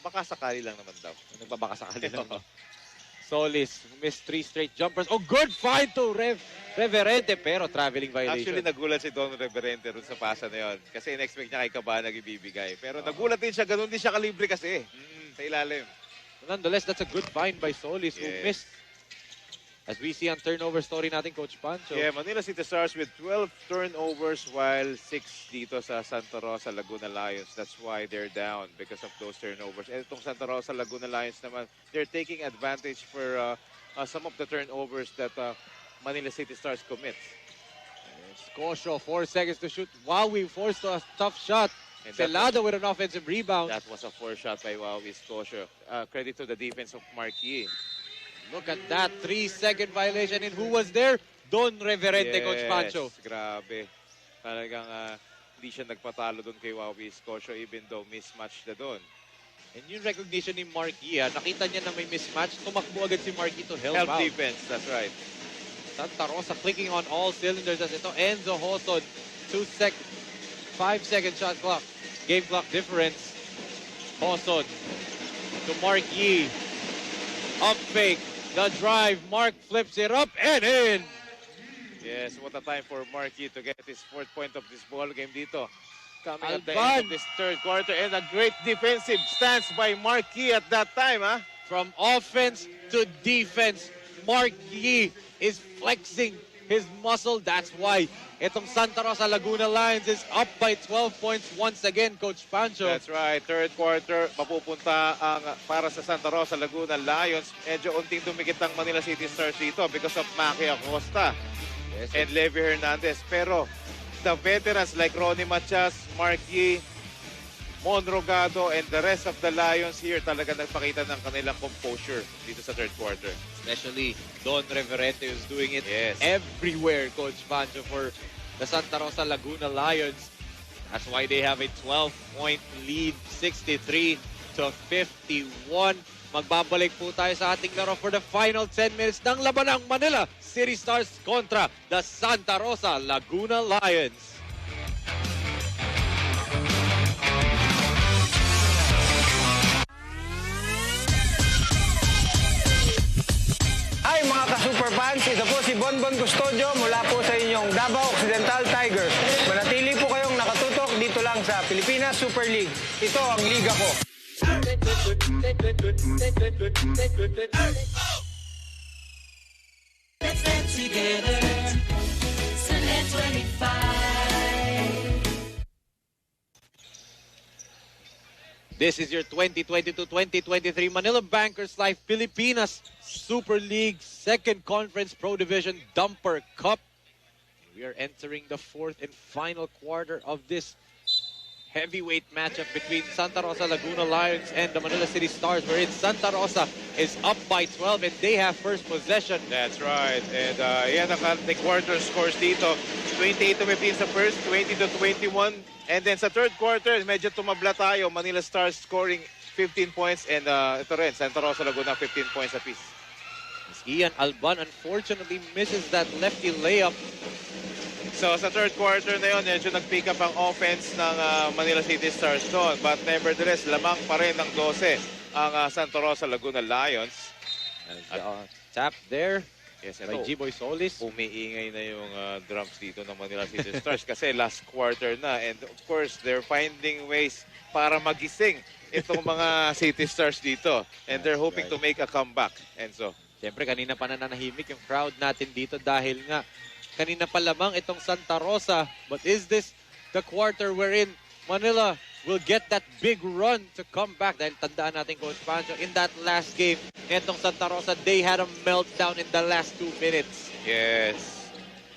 Baka sakali lang naman daw. Nagbabaka sakali lang. No? Solis missed 3 straight jumpers. Oh, good find to Reverente, pero traveling violation. Actually, nagulat si Don Reverente ron sa pasa na yun. Kasi in-expect niya kay Cabanag ibibigay. Pero nagulat din siya. Ganun din siya kalibre kasi. Sa ilalim. Nonetheless, that's a good find by Solis who Yes. missed. As we see on turnover story natin, Coach Pancho. Yeah, Manila City Stars with 12 turnovers while 6 dito sa Santa Rosa Laguna Lions. That's why they're down because of those turnovers. And itong Santa Rosa Laguna Lions naman, they're taking advantage for some of the turnovers that Manila City Stars commits. Scotia, 4 seconds to shoot. Wow, we forced a tough shot. And Celada with an offensive rebound. That was a 4 shot by Wawi Scotia. Credit to the defense of Marquis. Look at that, 3-second violation. And who was there? Don Reverente, Yes, Coach Pancho. Grabe. Talagang hindi siya nagpatalo doon kay Wawi Scotia even though mismatch na doon. And yung recognition ni Marquis, nakita niya na may mismatch, tumakbo agad si Marquis to help out. Defense, that's right. Santa Rosa clicking on all cylinders as ito. Enzo Hoson, 5-second shot clock. Game clock difference. Hoson to Marquis. Up fake. The drive. Mark flips it up and in. Yes, what a time for Marquis to get his 4th point of this ball game dito. Coming at the Alban. end of this 3rd quarter and a great defensive stance by Marquis at that time. From offense to defense, Marquis is flexing his muscle. That's why itong Santa Rosa Laguna Lions is up by 12 points once again, Coach Pancho. That's right. 3rd quarter, mapupunta ang para sa Santa Rosa Laguna Lions. Medyo unting dumikit ang Manila City Stars dito because of Maki Acosta and Levi Hernandez. Pero the veterans like Ronnie Matias, Marquis, Monrogado, and the rest of the Lions here talaga nagpakita ng kanilang composure dito sa 3rd quarter. Especially Don Reverente is doing it Yes. everywhere, Coach Pancho, for the Santa Rosa Laguna Lions. That's why they have a 12-point lead, 63-51. Magbabalik po tayo sa ating laro for the final 10 minutes ng labanang Manila City Stars kontra the Santa Rosa Laguna Lions. Hi mga ka-super fans, ito po si Bonbon Custodio mula po sa inyong Davao Occidental Tigers. Manatili po kayong nakatutok dito lang sa Pilipinas Super League. Ito ang liga ko. Let's dance together. Sunday 25. This is your 2022-2023 Manila Bankers Life Pilipinas Super League Second Conference Pro Division Dumper Cup. We are entering the 4th and final quarter of this heavyweight matchup between Santa Rosa Laguna Lions and the Manila City Stars, wherein Santa Rosa is up by 12 and they have first possession. That's right. And yan ang quarter scores dito. 28-15 sa first, 20-21. And then sa 3rd quarter, medyo tumabla tayo. Manila Stars scoring 15 points and ito rin, Santa Rosa Laguna 15 points apiece. Ian Alban unfortunately misses that lefty layup. So sa 3rd quarter na yun, medyo nag-pick up ang offense ng Manila City Stars doon. But nevertheless, lamang pa rin ng 12 ang Santa Rosa Laguna Lions. Tap there. Yes, by G-Boy Solis. Umiingay na yung drums dito ng Manila City Stars kasi last quarter na. And of course, they're finding ways para magising itong mga City Stars dito. And they're hoping to make a comeback. And so, Siyempre, kanina pa nananahimik yung crowd natin dito dahil nga kanina pa lamang itong Santa Rosa. But is this the quarter wherein Manila will get that big run to come back? Dahil tandaan natin, Coach Pancho, in that last game, itong Santa Rosa, they had a meltdown in the last 2 minutes. Yes.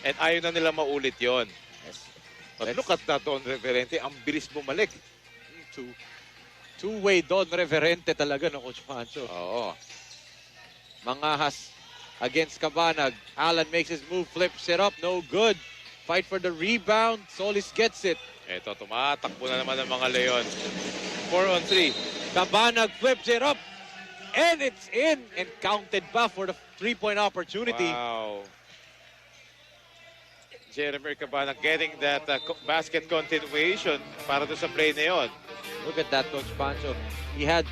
And ayaw na nila maulit yon. Yes. But look at that, Don Reverente. Ang bilis bumalik. Two-way Don Reverente talaga, no, Coach Pancho? Oo. Mangahas against Cabanag. Alan makes his move, flips it up, no good. Fight for the rebound. Solis gets it. Ito, tumatakbo na naman ng mga Leon. 4-on-3. Cabanag flips it up. And it's in. And counted pa for the 3-point opportunity. Wow. Jeremy Cabanag getting that basket continuation para doon sa play na yun. Look at that, Coach Pancho. He had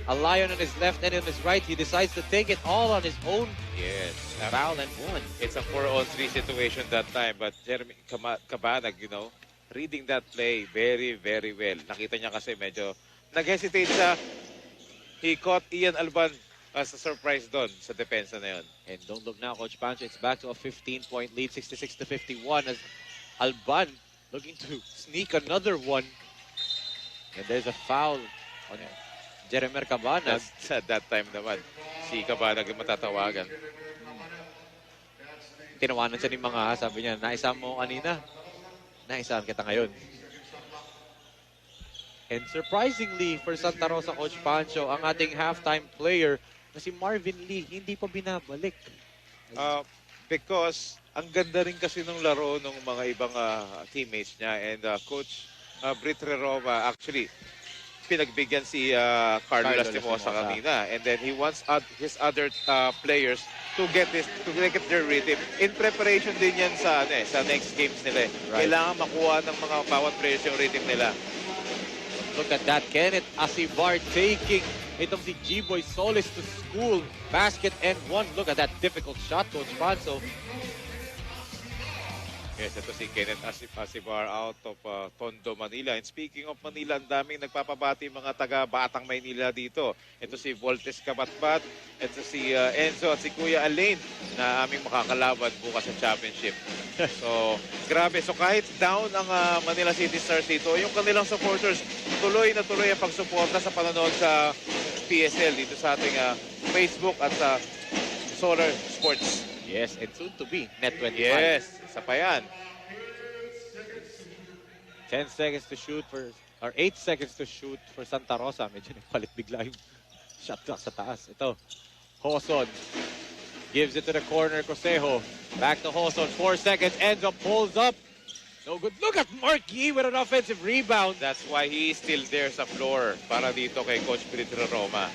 a lion on his left and on his right. He decides to take it all on his own. Yes. Foul and one. It's a 4-on-3 situation that time. But Jeremy Cabanag, reading that play very, very well. Nakita niya kasi medyo nag-hesitate siya. He caught Ian Alban as a surprise doon sa depensa na yun. And don't look now, Coach Pancho. It's back to a 15-point lead, 66-51, as Alban looking to sneak another one. And there's a foul on Jeremy Cabanag. At that time naman, si Cabanag yung matatawagan. Tinawanan siya ni Mangahas. Sabi niya, naisama mo kanina. Naisahan kita ngayon. And surprisingly for Santa Rosa, Coach Pancho, ang ating halftime player na si Marvin Lee, hindi pa binabalik. Because ang ganda rin kasi ng laro ng mga ibang teammates niya. And Coach Brit Roma actually pinagbigyan si Carlo Lastimosa kanina. And then he wants his other players to get their rhythm. In preparation din yan sa next games nila. Right. Kailangan makuha ng mga bawat players yung rhythm nila. Look at that, Kenneth Asivar taking itong si G-Boy Solis to school. Basket and one. Look at that difficult shot, Coach Pancho. Yes, ito si Kenneth Asivar out of Tondo, Manila. And speaking of Manila, ang daming nagpapabati mga taga-Batang Maynila dito. Ito si Voltes Kabatbat, ito si Enzo at si Kuya Alain na aming makakalaban bukas sa championship. So, grabe. So, kahit down ang Manila City Stars dito, yung kanilang supporters, tuloy na tuloy ang pagsuporta sa panonood sa PSL dito sa ating Facebook at sa Solar Sports. Yes, and soon to be Net 25. Yes, isa pa yan. 10 seconds to shoot or 8 seconds to shoot for Santa Rosa. Medyo nagpalit bigla yung shot clock sa taas. Ito, Hoson gives it to the corner, Cosejo. Back to Hoson, 4 seconds, ends up, pulls up. No good. Look at Mark Yee with an offensive rebound. That's why he is still there sa floor para dito kay Coach Britro Roma.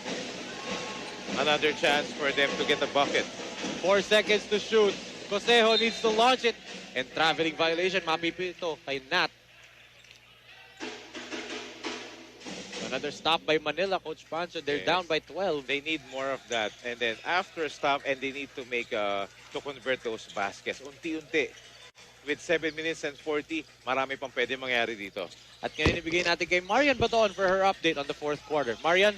Another chance for them to get a bucket. 4 seconds to shoot. Cosejo needs to launch it. And traveling violation, mapipito kay Nat. Another stop by Manila, Coach Pancho. They're down by 12. They need more of that. And then after stop, and they need to convert those baskets. Unti-unti. With 7 minutes and 40, marami pang pwede mangyari dito. At ngayon ibigay natin kay Marian Baton for her update on the fourth quarter. Marian?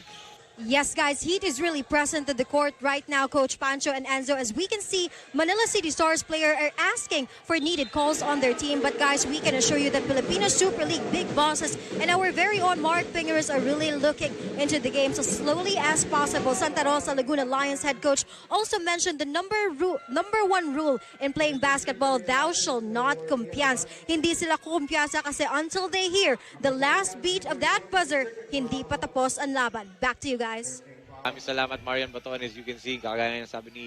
Yes, guys, heat is really present at the court right now, Coach Pancho and Enzo. As we can see, Manila City Stars players are asking for needed calls on their team. But guys, we can assure you that Pilipinas Super League big bosses and our very own Mark Pingeres are really looking into the game so slowly as possible. Santa Rosa Laguna Lions head coach also mentioned the number one rule in playing basketball: thou shall not kumpiyansa. Hindi sila kumpiyansa kasi until they hear the last beat of that buzzer, hindi pa tapos ang laban. Back to you, guys. Maraming salamat, Marian Baton. As you can see, kagaya ng sabi ni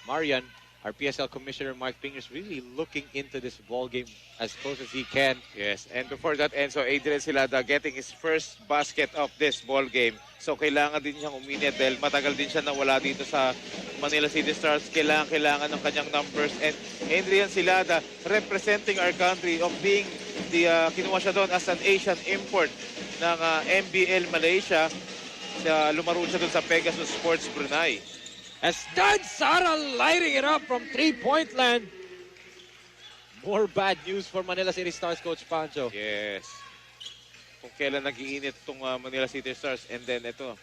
Marian, our PSL Commissioner Mark Pingeres really looking into this ball game as close as he can. Yes, and before that, Enzo, Adrian Silada getting his first basket of this ball game. So kailangan din siyang uminit dahil matagal din siya nawala dito sa Manila City Stars. Kailangan ng kanyang numbers. And Adrian Silada representing our country of being kinuha siya doon as an Asian import ng MBL Malaysia. Lumaro siya dun sa Pegasus Sports Brunei. As Stan Sara lighting it up from three-point land. More bad news for Manila City Stars, Coach Pancho. Yes. Kung kailan nag-iinit itong Manila City Stars. And then ito,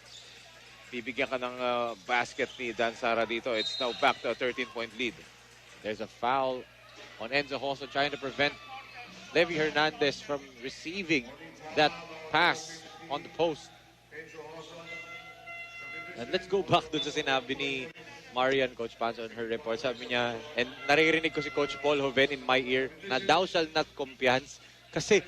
bibigyan ka ng basket ni Dan Sara dito. It's now back to a 13-point lead. There's a foul on Enzo Hosso trying to prevent Levy Hernandez from receiving that pass on the post. And let's go back dun sa sinabi ni Marian, Coach Pancho, on her report. Sabi niya, and naririnig ko si Coach Paul Joven in my ear, na thou shall not compiance. Kasi,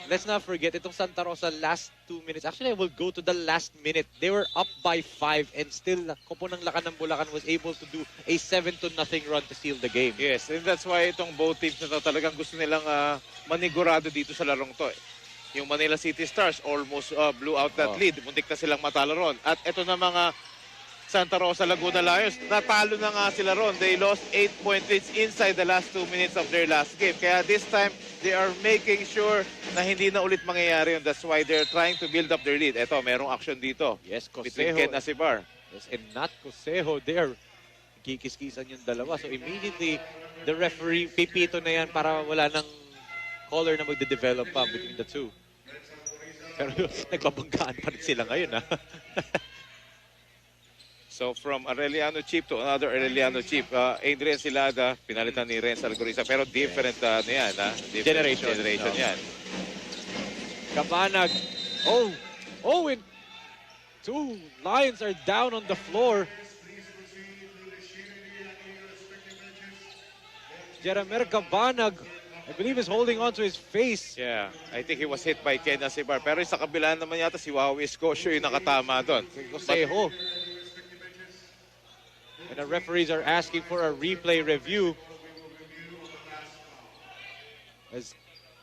let's not forget, itong Santa Rosa last 2 minutes. Actually, I will go to the last minute. They were up by 5 and still, Kupo ng Lakan ng Bulacan was able to do a 7-0 run to seal the game. Yes, and that's why itong both teams na to, talagang gusto nilang manigurado dito sa larong to. Yung Manila City Stars almost blew out that lead. Muntik na silang matalo ron. At ito na mga Santa Rosa Laguna Lions, natalo na nga sila ron. They lost 8-point leads inside the last 2 minutes of their last game. Kaya this time, they are making sure na hindi na ulit mangyayari yun. That's why they're trying to build up their lead. Ito, merong action dito. Yes, between Cosejo. Ken Asibar. Yes, and not Cosejo there. Kikis-kisan yung dalawa. So immediately, the referee, pipito na yan para wala nang caller na magde-develop pa between the two. Pero nagbabanggaan pa rin sila ngayon, ha? So from Arellano Chip to another Arellano Chip, Adrian Silada, pinalitan ni Renz Algoriza. Pero different na yan, ha? Different generation yan. Cabanag. And two Lions are down on the floor. Jeramer Cabanag, I believe, is holding on to his face. Yeah, I think he was hit by Ken Asibar. Pero sa kabila naman yata si Wawi Escocio yung nakatama doon. Cosejo. And the referees are asking for a replay review. As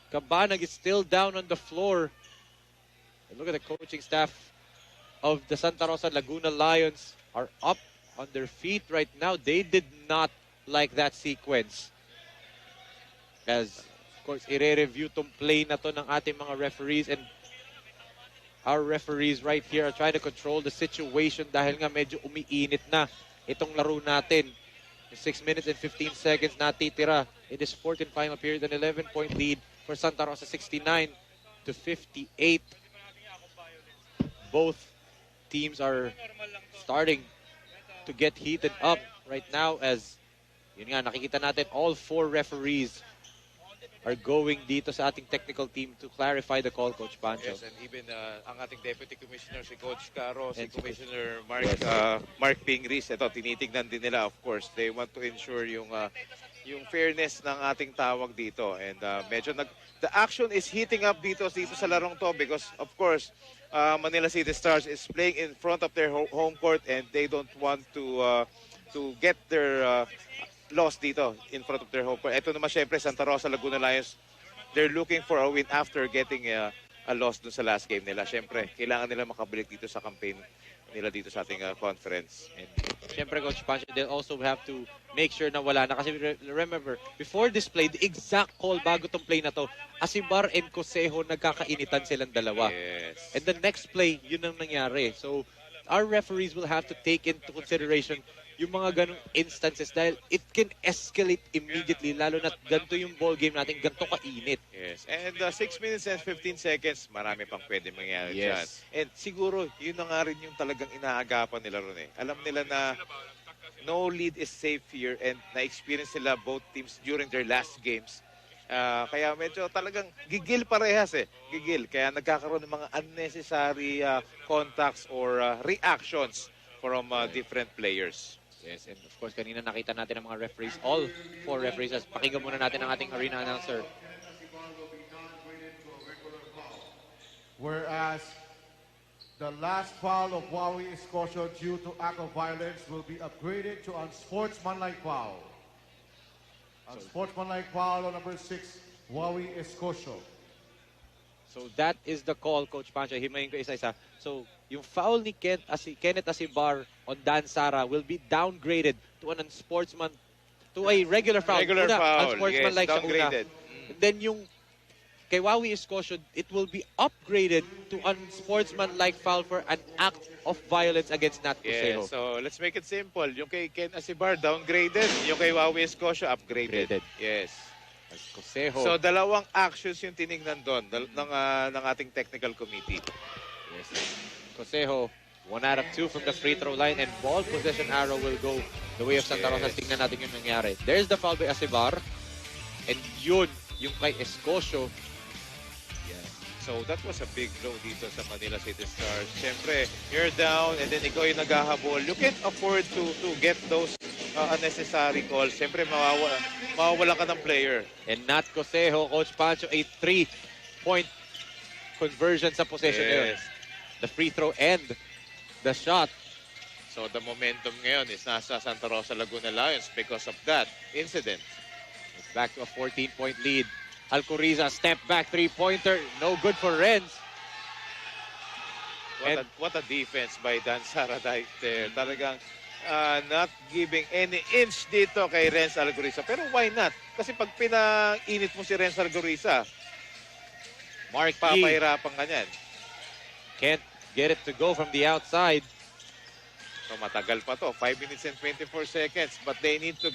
Cabanag is still down on the floor. And look at the coaching staff of the Santa Rosa Laguna Lions are up on their feet right now. They did not like that sequence. As, of course, i-review tong play na to ng ating mga referees, and our referees right here are trying to control the situation dahil nga medyo umiinit na itong laro natin. 6 minutes and 15 seconds natitira in this fourth and final period. An 11-point lead for Santa Rosa, 69-58. Both teams are starting to get heated up right now as, yun nga, nakikita natin all 4 referees are going dito sa ating technical team to clarify the call, Coach Pancho. Yes, and even ang ating Deputy Commissioner, si Coach Caro, si And Commissioner Mark Pingris, ito, tinitignan din nila, of course. They want to ensure yung fairness ng ating tawag dito. And medyo the action is heating up dito sa larong to because, of course, Manila City Stars is playing in front of their home court and they don't want to get their loss dito in front of their home court. Ito naman syempre, Santa Rosa Laguna Lions, they're looking for a win after getting a loss dun sa last game nila. Syempre, kailangan nila makabalik dito sa campaign nila dito sa ating conference. And syempre, Coach Pancho, they'll also have to make sure na wala na. Kasi remember, before this play, the exact call bago tong play na to, Asibar and Cosejo, nagkakainitan silang dalawa. Yes. And the next play, yun ang nangyari. So, our referees will have to take into consideration yung mga ganong instances dahil it can escalate immediately, lalo na ganito yung ball game natin, ganito kainit. Yes. And 6 minutes and 15 seconds, marami pang pwede mangyari dyan. Yes. And siguro, yun na nga rin yung talagang inaagapan nila ron eh. Alam nila na no lead is safe here and na-experience nila both teams during their last games. Kaya medyo talagang gigil parehas eh. Gigil. Kaya nagkakaroon ng mga unnecessary contacts or reactions from different players. Yes, and of course, kanina nakita natin ang mga referees, all 4 referees. Pakinggan muna natin ang ating arena announcer. Whereas the last foul of Wawi Escocio due to act of violence will be upgraded to unsportsmanlike foul. Unsportsmanlike foul on number 6, Wawi Escocio. So that is the call, Coach Pancho. Himayin ko isa-isa. So yung foul ni Kenneth Asibar on Dan Sara will be downgraded to an unsportsman, to a regular foul. Regular foul, unsportsmanlike yes, sa una. downgraded. And then yung kay Wawi Escocio, it will be upgraded to unsportsmanlike foul for an act of violence against Nat Cosejo. Yes, so let's make it simple. Yung kay Ken Asibar, downgraded. Yung kay Wawi Escocio, upgraded. Yes. Cosejo. So dalawang actions yung tinignan doon ng ating technical committee. Yes. Cosejo 1 out of 2 from the free throw line, and ball possession arrow will go the way of Santa Rosa. Yes. Tingnan natin yung nangyari. There's the foul by Asibar. And yun, yung kay Escocio. Yeah. So that was a big blow dito sa Manila City Stars. Siyempre, you're down and then ikaw yung naghahabol. You can't afford to get those unnecessary calls. Siyempre, mawawala ka ng player. And Nat Cosejo, Coach Pancho, a 3-point conversion sa possession na yun. Yes. The free throw and the shot. So the momentum ngayon is nasa Santa Rosa Laguna Lions because of that incident. It's back to a 14-point lead. Alcoriza, step back three-pointer. No good for Renz. What a defense by Dan Saradite there. Talagang not giving any inch dito kay Renz Alcoriza. Pero why not? Kasi pag pinainit mo si Renz Alcoriza, Mark Yee papahirapan ka niyan. can't get it to go from the outside. So matagal pa to, 5 minutes and 24 seconds. But they need to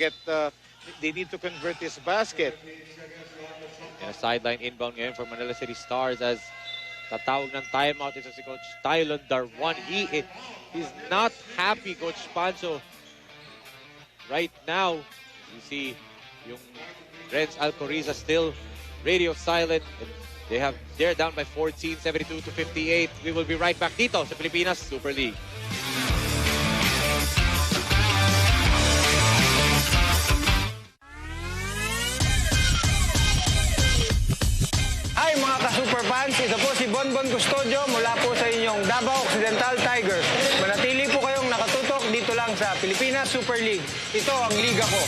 convert this basket. And a sideline inbound ngayon for Manila City Stars as tatawag ng timeout ito si Coach Tylon Darwan. He's not happy, Coach Pancho. Right now, you see yung Renz Alcoriza still radio silent. And they're down by 14, 72 to 58. We will be right back dito sa Pilipinas Super League. Hi mga ka-super fans, ito po si Bonbon Custodio mula po sa inyong Davao Occidental Tigers. Manatili po kayong nakatutok dito lang sa Pilipinas Super League. Ito ang liga ko.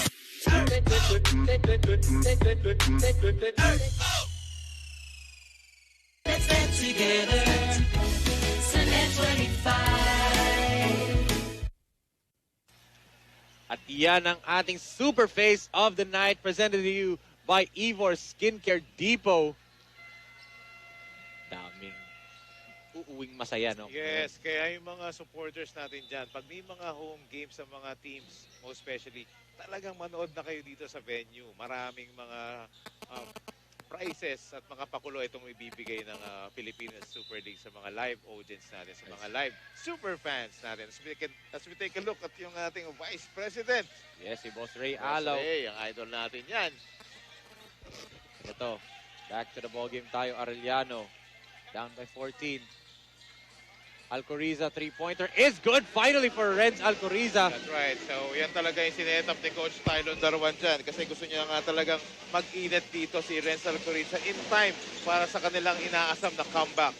Let's get together. Sunday 25. At yan ang ating super face of the night presented to you by Ivor Skincare Depot. Daming uuwing masaya, no? Yes, kaya yung mga supporters natin dyan, pag may mga home games sa mga teams, most especially, talagang manood na kayo dito sa venue. Maraming mga prizes at mga pakulo itong ibibigay ng Pilipinas Super League sa mga live audience natin, sa mga live super fans natin. As we take a look at yung ating Vice President. Yes, si Boss Ray Boss Alaw. Ray, ang idol natin yan. Ito, back to the ball game tayo, Arellano. Down by 14. Alcoriza, three-pointer is good finally for Renz Alcoriza. That's right. So, yan talaga yung sinetap ni Coach Tylon Darwan dyan kasi gusto niya nga talagang mag-init dito si Renz Alcoriza in time para sa kanilang inaasam na comeback.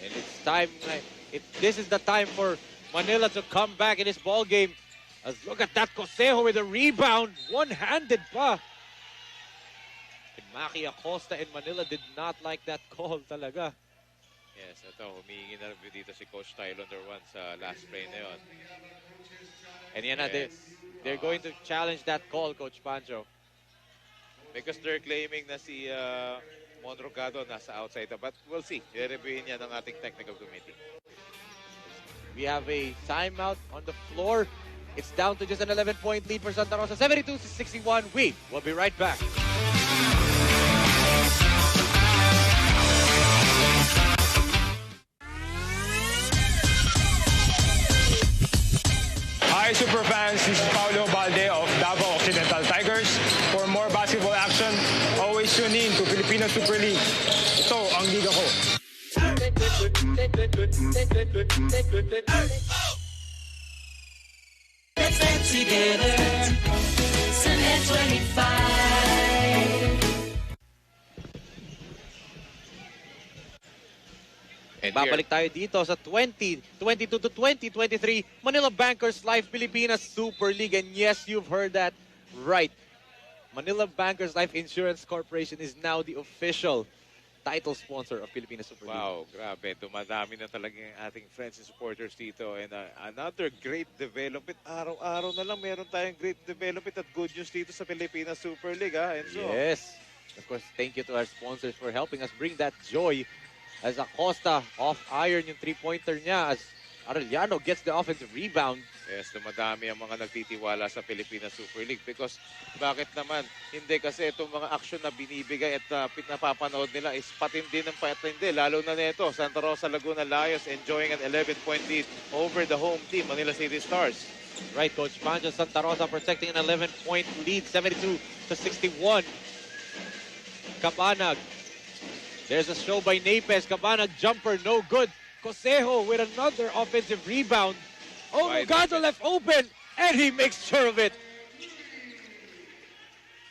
And it's time, this is the time for Manila to come back in this ball game. As look at that, Cosejo with a rebound, one-handed pa. And Maki Acosta in Manila did not like that call talaga. Yes, ito, humihingi na review dito si Coach Tylon Darwan sa last play na yun. And yan na, they're going to challenge that call, Coach Pancho. Because they're claiming na si Monrogado nasa outside. But we'll see. I-reviewin yan ng ating technical committee. We have a timeout on the floor. It's down to just an 11-point lead for Santa Rosa, 72-61. We will be right back. Hi super fans, this is Paulo Balde of Davao Occidental Tigers. For more basketball action, always tune in to Filipino Super League. Ito ang liga ko. Let's get together. Sunday 25. And Babalik tayo dito sa 2022 to 2023 Manila Bankers Life Pilipinas Super League. And yes, you've heard that right. Manila Bankers Life Insurance Corporation is now the official title sponsor of Pilipinas Super League. Wow, grabe. Dumadami na talaga yung ating friends and supporters dito. And another great development. Araw-araw na lang meron tayong great development at good news dito sa Pilipinas Super League. Enzo? Yes. Of course, thank you to our sponsors for helping us bring that joy. As Acosta off iron yung three-pointer niya as Arellano gets the offensive rebound. Yes, dumadami ang mga nagtitiwala sa Pilipinas Super League because bakit naman hindi kasi itong mga aksyon na binibigay at napapanood nila is patindi ng patindi lalo na nito Santa Rosa Laguna Lions enjoying an 11-point lead over the home team Manila City Stars. Right, Coach Pancho. Santa Rosa protecting an 11-point lead, 72-61. Cabanag. There's a show by Napes. Cabanag jumper, no good. Cosejo with another offensive rebound. Oh, Rogado left open, and he makes sure of it.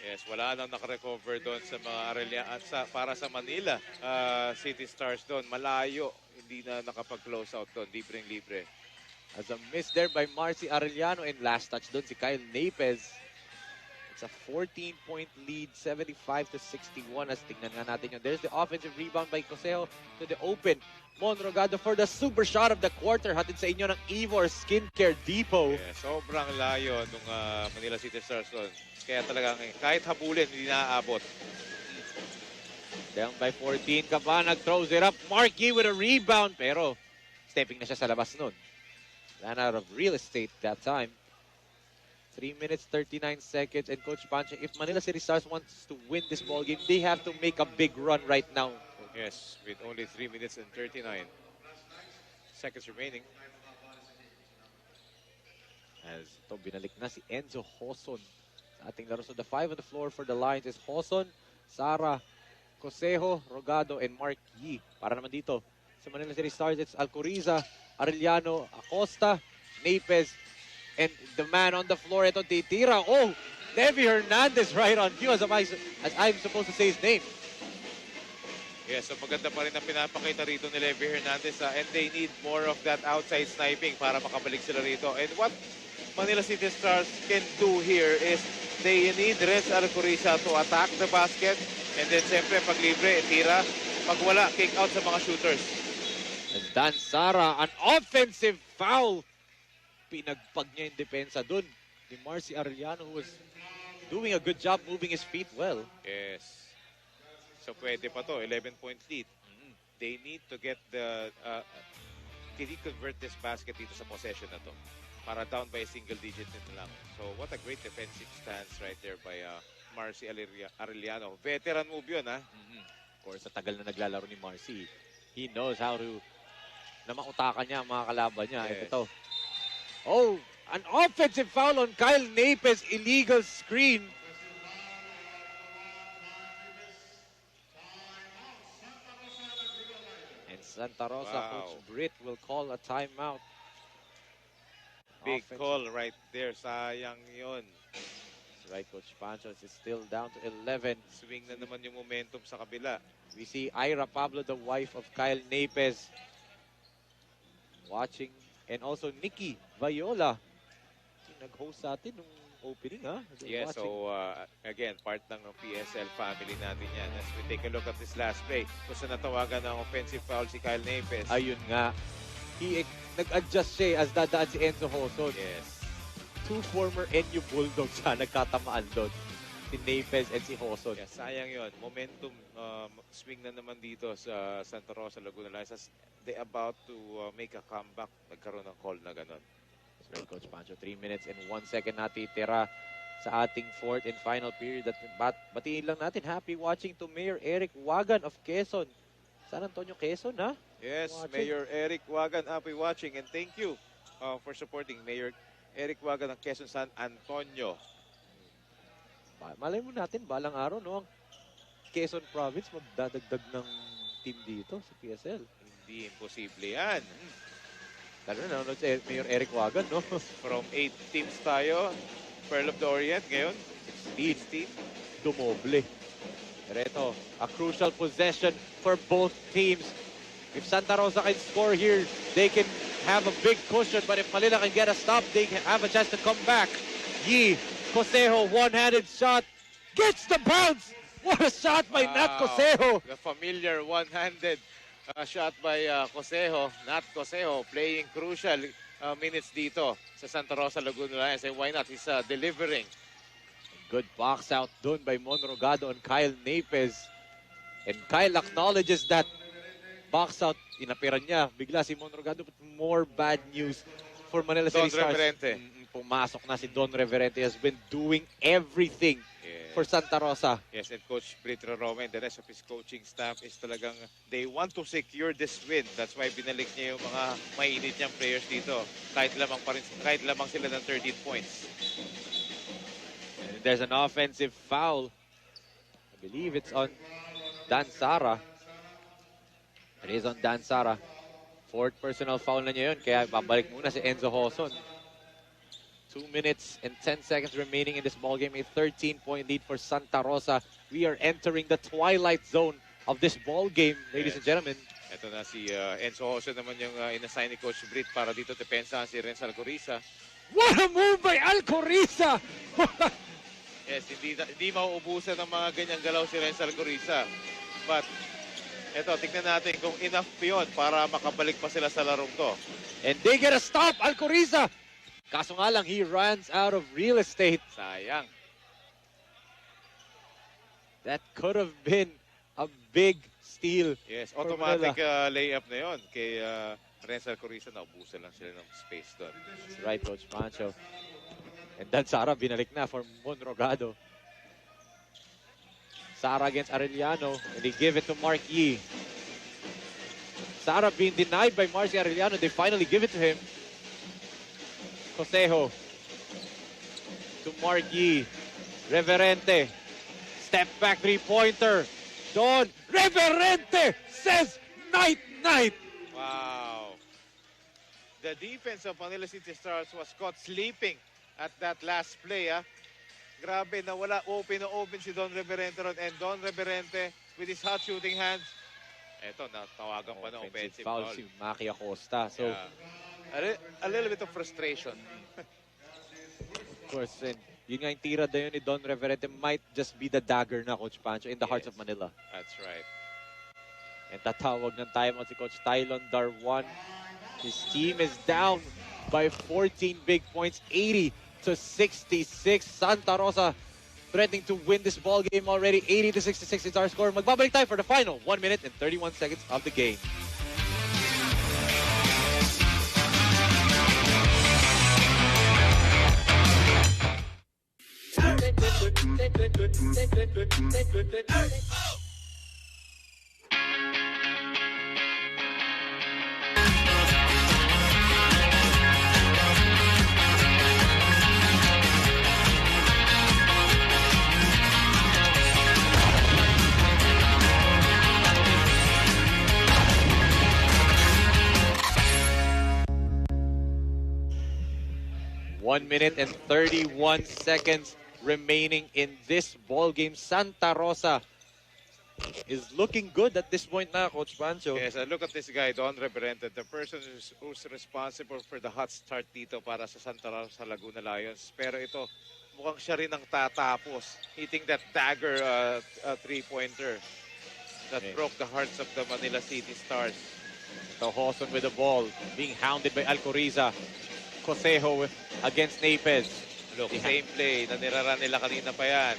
Yes, wala nang nakarecover doon sa mga para sa Manila City Stars doon. Malayo, hindi na nakapag-close out doon. Libreng-libre. As a miss there by Marcy Arellano, and last touch doon si Kyle Napes. It's a 14-point lead, 75-61. As tingnan nga natin yun. There's the offensive rebound by Cosejo to the open. Monrogado for the super shot of the quarter. Hatid sa inyo ng Ivor Skincare Depot. Yeah, sobrang layo nung Manila City Stars doon. Kaya talagang kahit habulin, hindi naaabot. Down by 14. Cabanag throws it up. Marky with a rebound. Pero stepping na siya sa labas nun. Ran out of real estate that time. 3 minutes, 39 seconds. And Coach Pancho, if Manila City Stars wants to win this ball game, they have to make a big run right now. Yes, with only 3 minutes and 39 seconds remaining. As ito, binalik na si Enzo Hoson sa ating laro. So the 5 on the floor for the Lions is Hoson, Sara, Cosejo, Rogado, and Mark Yee. Para naman dito sa Manila City Stars, it's Alcoriza, Arellano, Acosta, Napes, and the man on the floor, ito titira. Oh, Levi Hernandez right on cue as I'm supposed to say his name. Yes, so maganda pa rin ang pinapakita rito ni Levi Hernandez and they need more of that outside sniping para makabalik sila rito. And what Manila City Stars can do here is they need Renz Alcoriza to attack the basket and then siyempre pag libre, tira. Pag wala, kick out sa mga shooters. And Dan Sara, an offensive foul. Pinagpag niya yung depensa dun ni Marcy Arellano, who was doing a good job moving his feet well. Yes. So pwede pa to, 11-point lead. They need to get can he convert this basket dito sa possession na to? Para down by a single digit nito lang. So what a great defensive stance right there by Marcy Arellano. Veteran move yun, ha? Of course, sa tagal na naglalaro ni Marcy, he knows how to na mautakan niya ang mga kalaban niya. Yes. Ito. Oh, an offensive foul on Kyle Napes, illegal screen. Santa Rosa, Coach Britt will call a timeout. Big call right there. Sayang yun. That's right, Coach Pancho. It's still down to 11. Swing na naman yung momentum sa kabila. We see Ira Pablo, the wife of Kyle Napes, watching. And also Nikki Viola. Nag-host sa atin nung opening, ha? Yeah, watching. so again, part ng PSL family natin yan. As we take a look at this last play, kung saan natawagan ng offensive foul si Kyle Napes. Ayun nga. Nag-adjust siya as dadaan si Enzo Hoson. Yes. Two former NU Bulldogs nagkatamaan doon. Si Napes and si Hoson. Yeah, sayang yun. Momentum swing na naman dito sa Santa Rosa, Laguna Lions. As they about to make a comeback, nagkaroon ng call na ganun. That's right, Coach Pancho. 3 minutes and 1 second natitira sa ating fourth and final period. Batiin lang natin, happy watching to Mayor Eric Wagan of Quezon. San Antonio, Quezon, ha? Yes, Watching. Mayor Eric Wagan, happy watching. And thank you for supporting Mayor Eric Wagan ng Quezon San Antonio. Malay mo natin, balang araw, no? Ang Quezon Province magdadagdag ng team dito sa PSL. Hindi imposible yan. Lalo na nanonood si Mayor Eric Wagan, no? From 8 teams tayo, Pearl of the Orient ngayon, 16. Dumoble. Pero ito, a crucial possession for both teams. If Santa Rosa can score here, they can have a big cushion. But if Manila can get a stop, they can have a chance to come back. Yee, Cosejo, one-handed shot. Gets the bounce! What a shot by Nat Cosejo! The familiar one-handed shot by Cosejo. Nat Cosejo playing crucial minutes dito sa Santa Rosa, Laguna Lions. And why not? He's delivering. Good box out done by Monrogado and Kyle Napes. And Kyle acknowledges that box out, inapiran niya. Bigla si Monrogado, but more bad news for Manila Don City Stars. Reverente. Pumasok na si Don Reverente. Has been doing everything for Santa Rosa. Yes, and Coach Britro Roma and the rest of his coaching staff is talagang they want to secure this win. That's why binalik niya yung mga mainit niyang players dito. Kahit lamang sila ng 13 points. And there's an offensive foul. I believe it's on Dan Sara. It is on Dan Sara. Fourth personal foul na niya yun. Kaya babalik muna si Enzo Hoson. 2 minutes and 10 seconds remaining in this ballgame. A 13-point lead for Santa Rosa. We are entering the twilight zone of this ballgame, ladies and gentlemen. Ito na si Enzo Jose naman yung inassign ni Coach Brit para dito depensahan si Renz Alcoriza. What a move by Alcoriza! Yes, hindi mauubusan ng mga ganyang galaw si Renz Alcoriza. But ito, tignan natin kung enough yun para makabalik pa sila sa larong to. And they get a stop, Alcoriza! Kaso nga lang, he runs out of real estate. Sayang. That could have been a big steal. Yes, automatic layup na yun kay Renz Alcoriza. Naubusan lang sila ng space doon. That's right, Coach Pancho. And then Sara binalik na for Monrogado. Sara against Arellano, and they give it to Mark Yee. Sara being denied by Marcy Arellano, they finally give it to him. Cosejo to Mark Yee. Reverente. Step back three-pointer. Don Reverente says night-night. Wow. The defense of Manila City Stars was caught sleeping at that last play. Grabe, nawala open na open si Don Reverente ron. And Don Reverente with his hot shooting hands. Eto, natawagan pa ng offensive foul. Si Maki Acosta. So, a little bit of frustration. of course, and yun nga yung tira na yun ni Don Reverente might just be the dagger na, Coach Pancho, in the hearts of Manila. That's right. And tatawag ng timeout si Coach Tylon Darwan. His team is down by 14 big points, 80-66. Santa Rosa threatening to win this ball game already. 80-66 is our score. Magbabalik tayo for the final 1 minute and 31 seconds of the game. One minute and 31 seconds remaining in this ball game. Santa Rosa is looking good at this point now, Coach Pancho. Yes, look at this guy, Don Reverente, the person who's responsible for the hot start dito para sa Santa Rosa Laguna Lions. Pero ito, mukhang siya rin ang tatapos, hitting that dagger three-pointer that broke the hearts of the Manila City Stars. So Hoson with the ball, being hounded by Alcoriza. Cosejo against Napez. Look, same play na niraran nila kanina pa yan.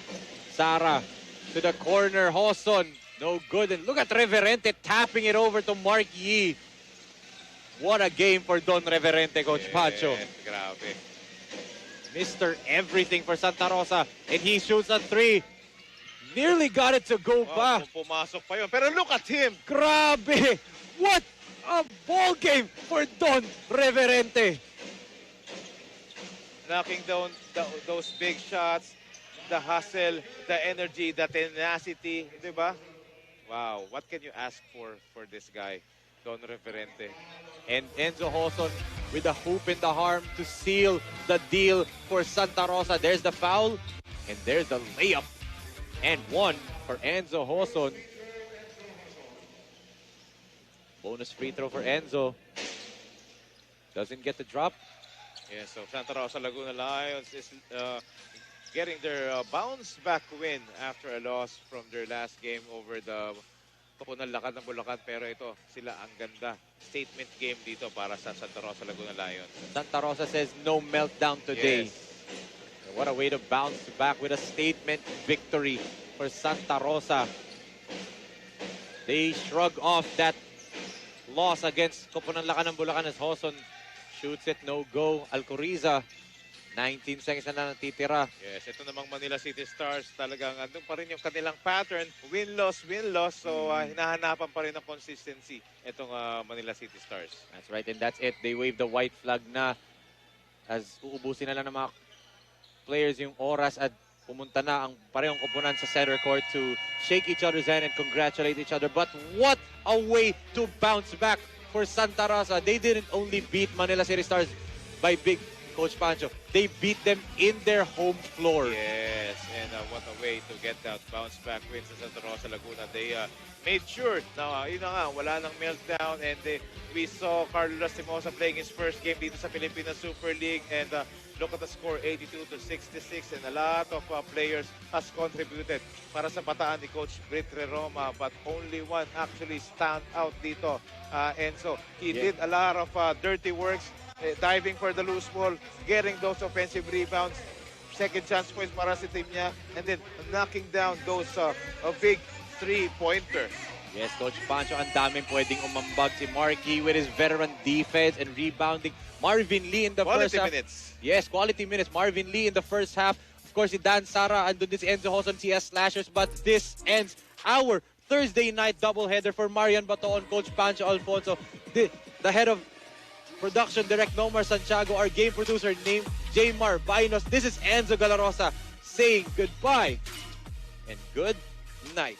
Sara to the corner. Hoson, no good. And look at Reverente tapping it over to Mark Yee. What a game for Don Reverente, Coach Pancho. Grabe. Mr. Everything for Santa Rosa. And he shoots a three. Nearly got it to go pa. Pumasok pa yun. Pero look at him. Grabe. What a ball game for Don Reverente. Knocking down those big shots, the hustle, the energy, the tenacity, di ba? Wow, what can you ask for this guy, Don Reverente? And Enzo Hoson with a hoop in the arm to seal the deal for Santa Rosa. There's the foul, and there's the layup. And one for Enzo Hoson. Bonus free throw for Enzo. Doesn't get the drop. Yeah, so Santa Rosa Laguna Lions is getting their bounce back win after a loss from their last game over the Kapunang Lakad ng Bulacan. Pero ito, sila ang ganda. Statement game dito para sa Santa Rosa Laguna Lions. Santa Rosa says no meltdown today. Yes. What a way to bounce back with a statement victory for Santa Rosa. They shrug off that loss against Koponan Lakan ng Bulacan as Hoson shoots it, no go. Alcoriza, 19 seconds na natitira. Yes, ito namang Manila City Stars, talagang andun pa rin yung kanilang pattern. Win-loss, win-loss. So, hinahanapan pa rin ng consistency itong Manila City Stars. That's right, and that's it. They wave the white flag na as uubusin na lang ng mga players yung oras at pumunta na ang parehong koponan sa center court to shake each other's hand and congratulate each other. But what a way to bounce back for Santa Rosa. They didn't only beat Manila City Stars by big Coach Pancho. They beat them in their home floor. Yes, and what a way to get that bounce back win sa Santa Rosa Laguna. They made sure na yun na nga, wala nang meltdown, and we saw Carlos Lastimosa playing his first game dito sa Pilipinas Super League, and look at the score, 82-66, and a lot of players has contributed para sa bataan ni Coach Britre Roma, but only one actually stand out dito. And so, he did a lot of dirty works, diving for the loose ball, getting those offensive rebounds, second chance points para sa team niya, and then knocking down those big three-pointer. Yes, Coach Pancho, ang daming pwedeng umambag. Si Marky with his veteran defense and rebounding. Marvin Lee in the first half. Minutes. Yes, quality minutes. Marvin Lee in the first half. Of course, si Dan Sara, andun din si Enzo Hoson, CS Slashers. But this ends our Thursday night doubleheader for Marian Batoon, Coach Pancho Alfonso, the head of production, Direct Nomar Santiago, our game producer named Jaymar Bainos. This is Enzo Galarosa saying goodbye and good night.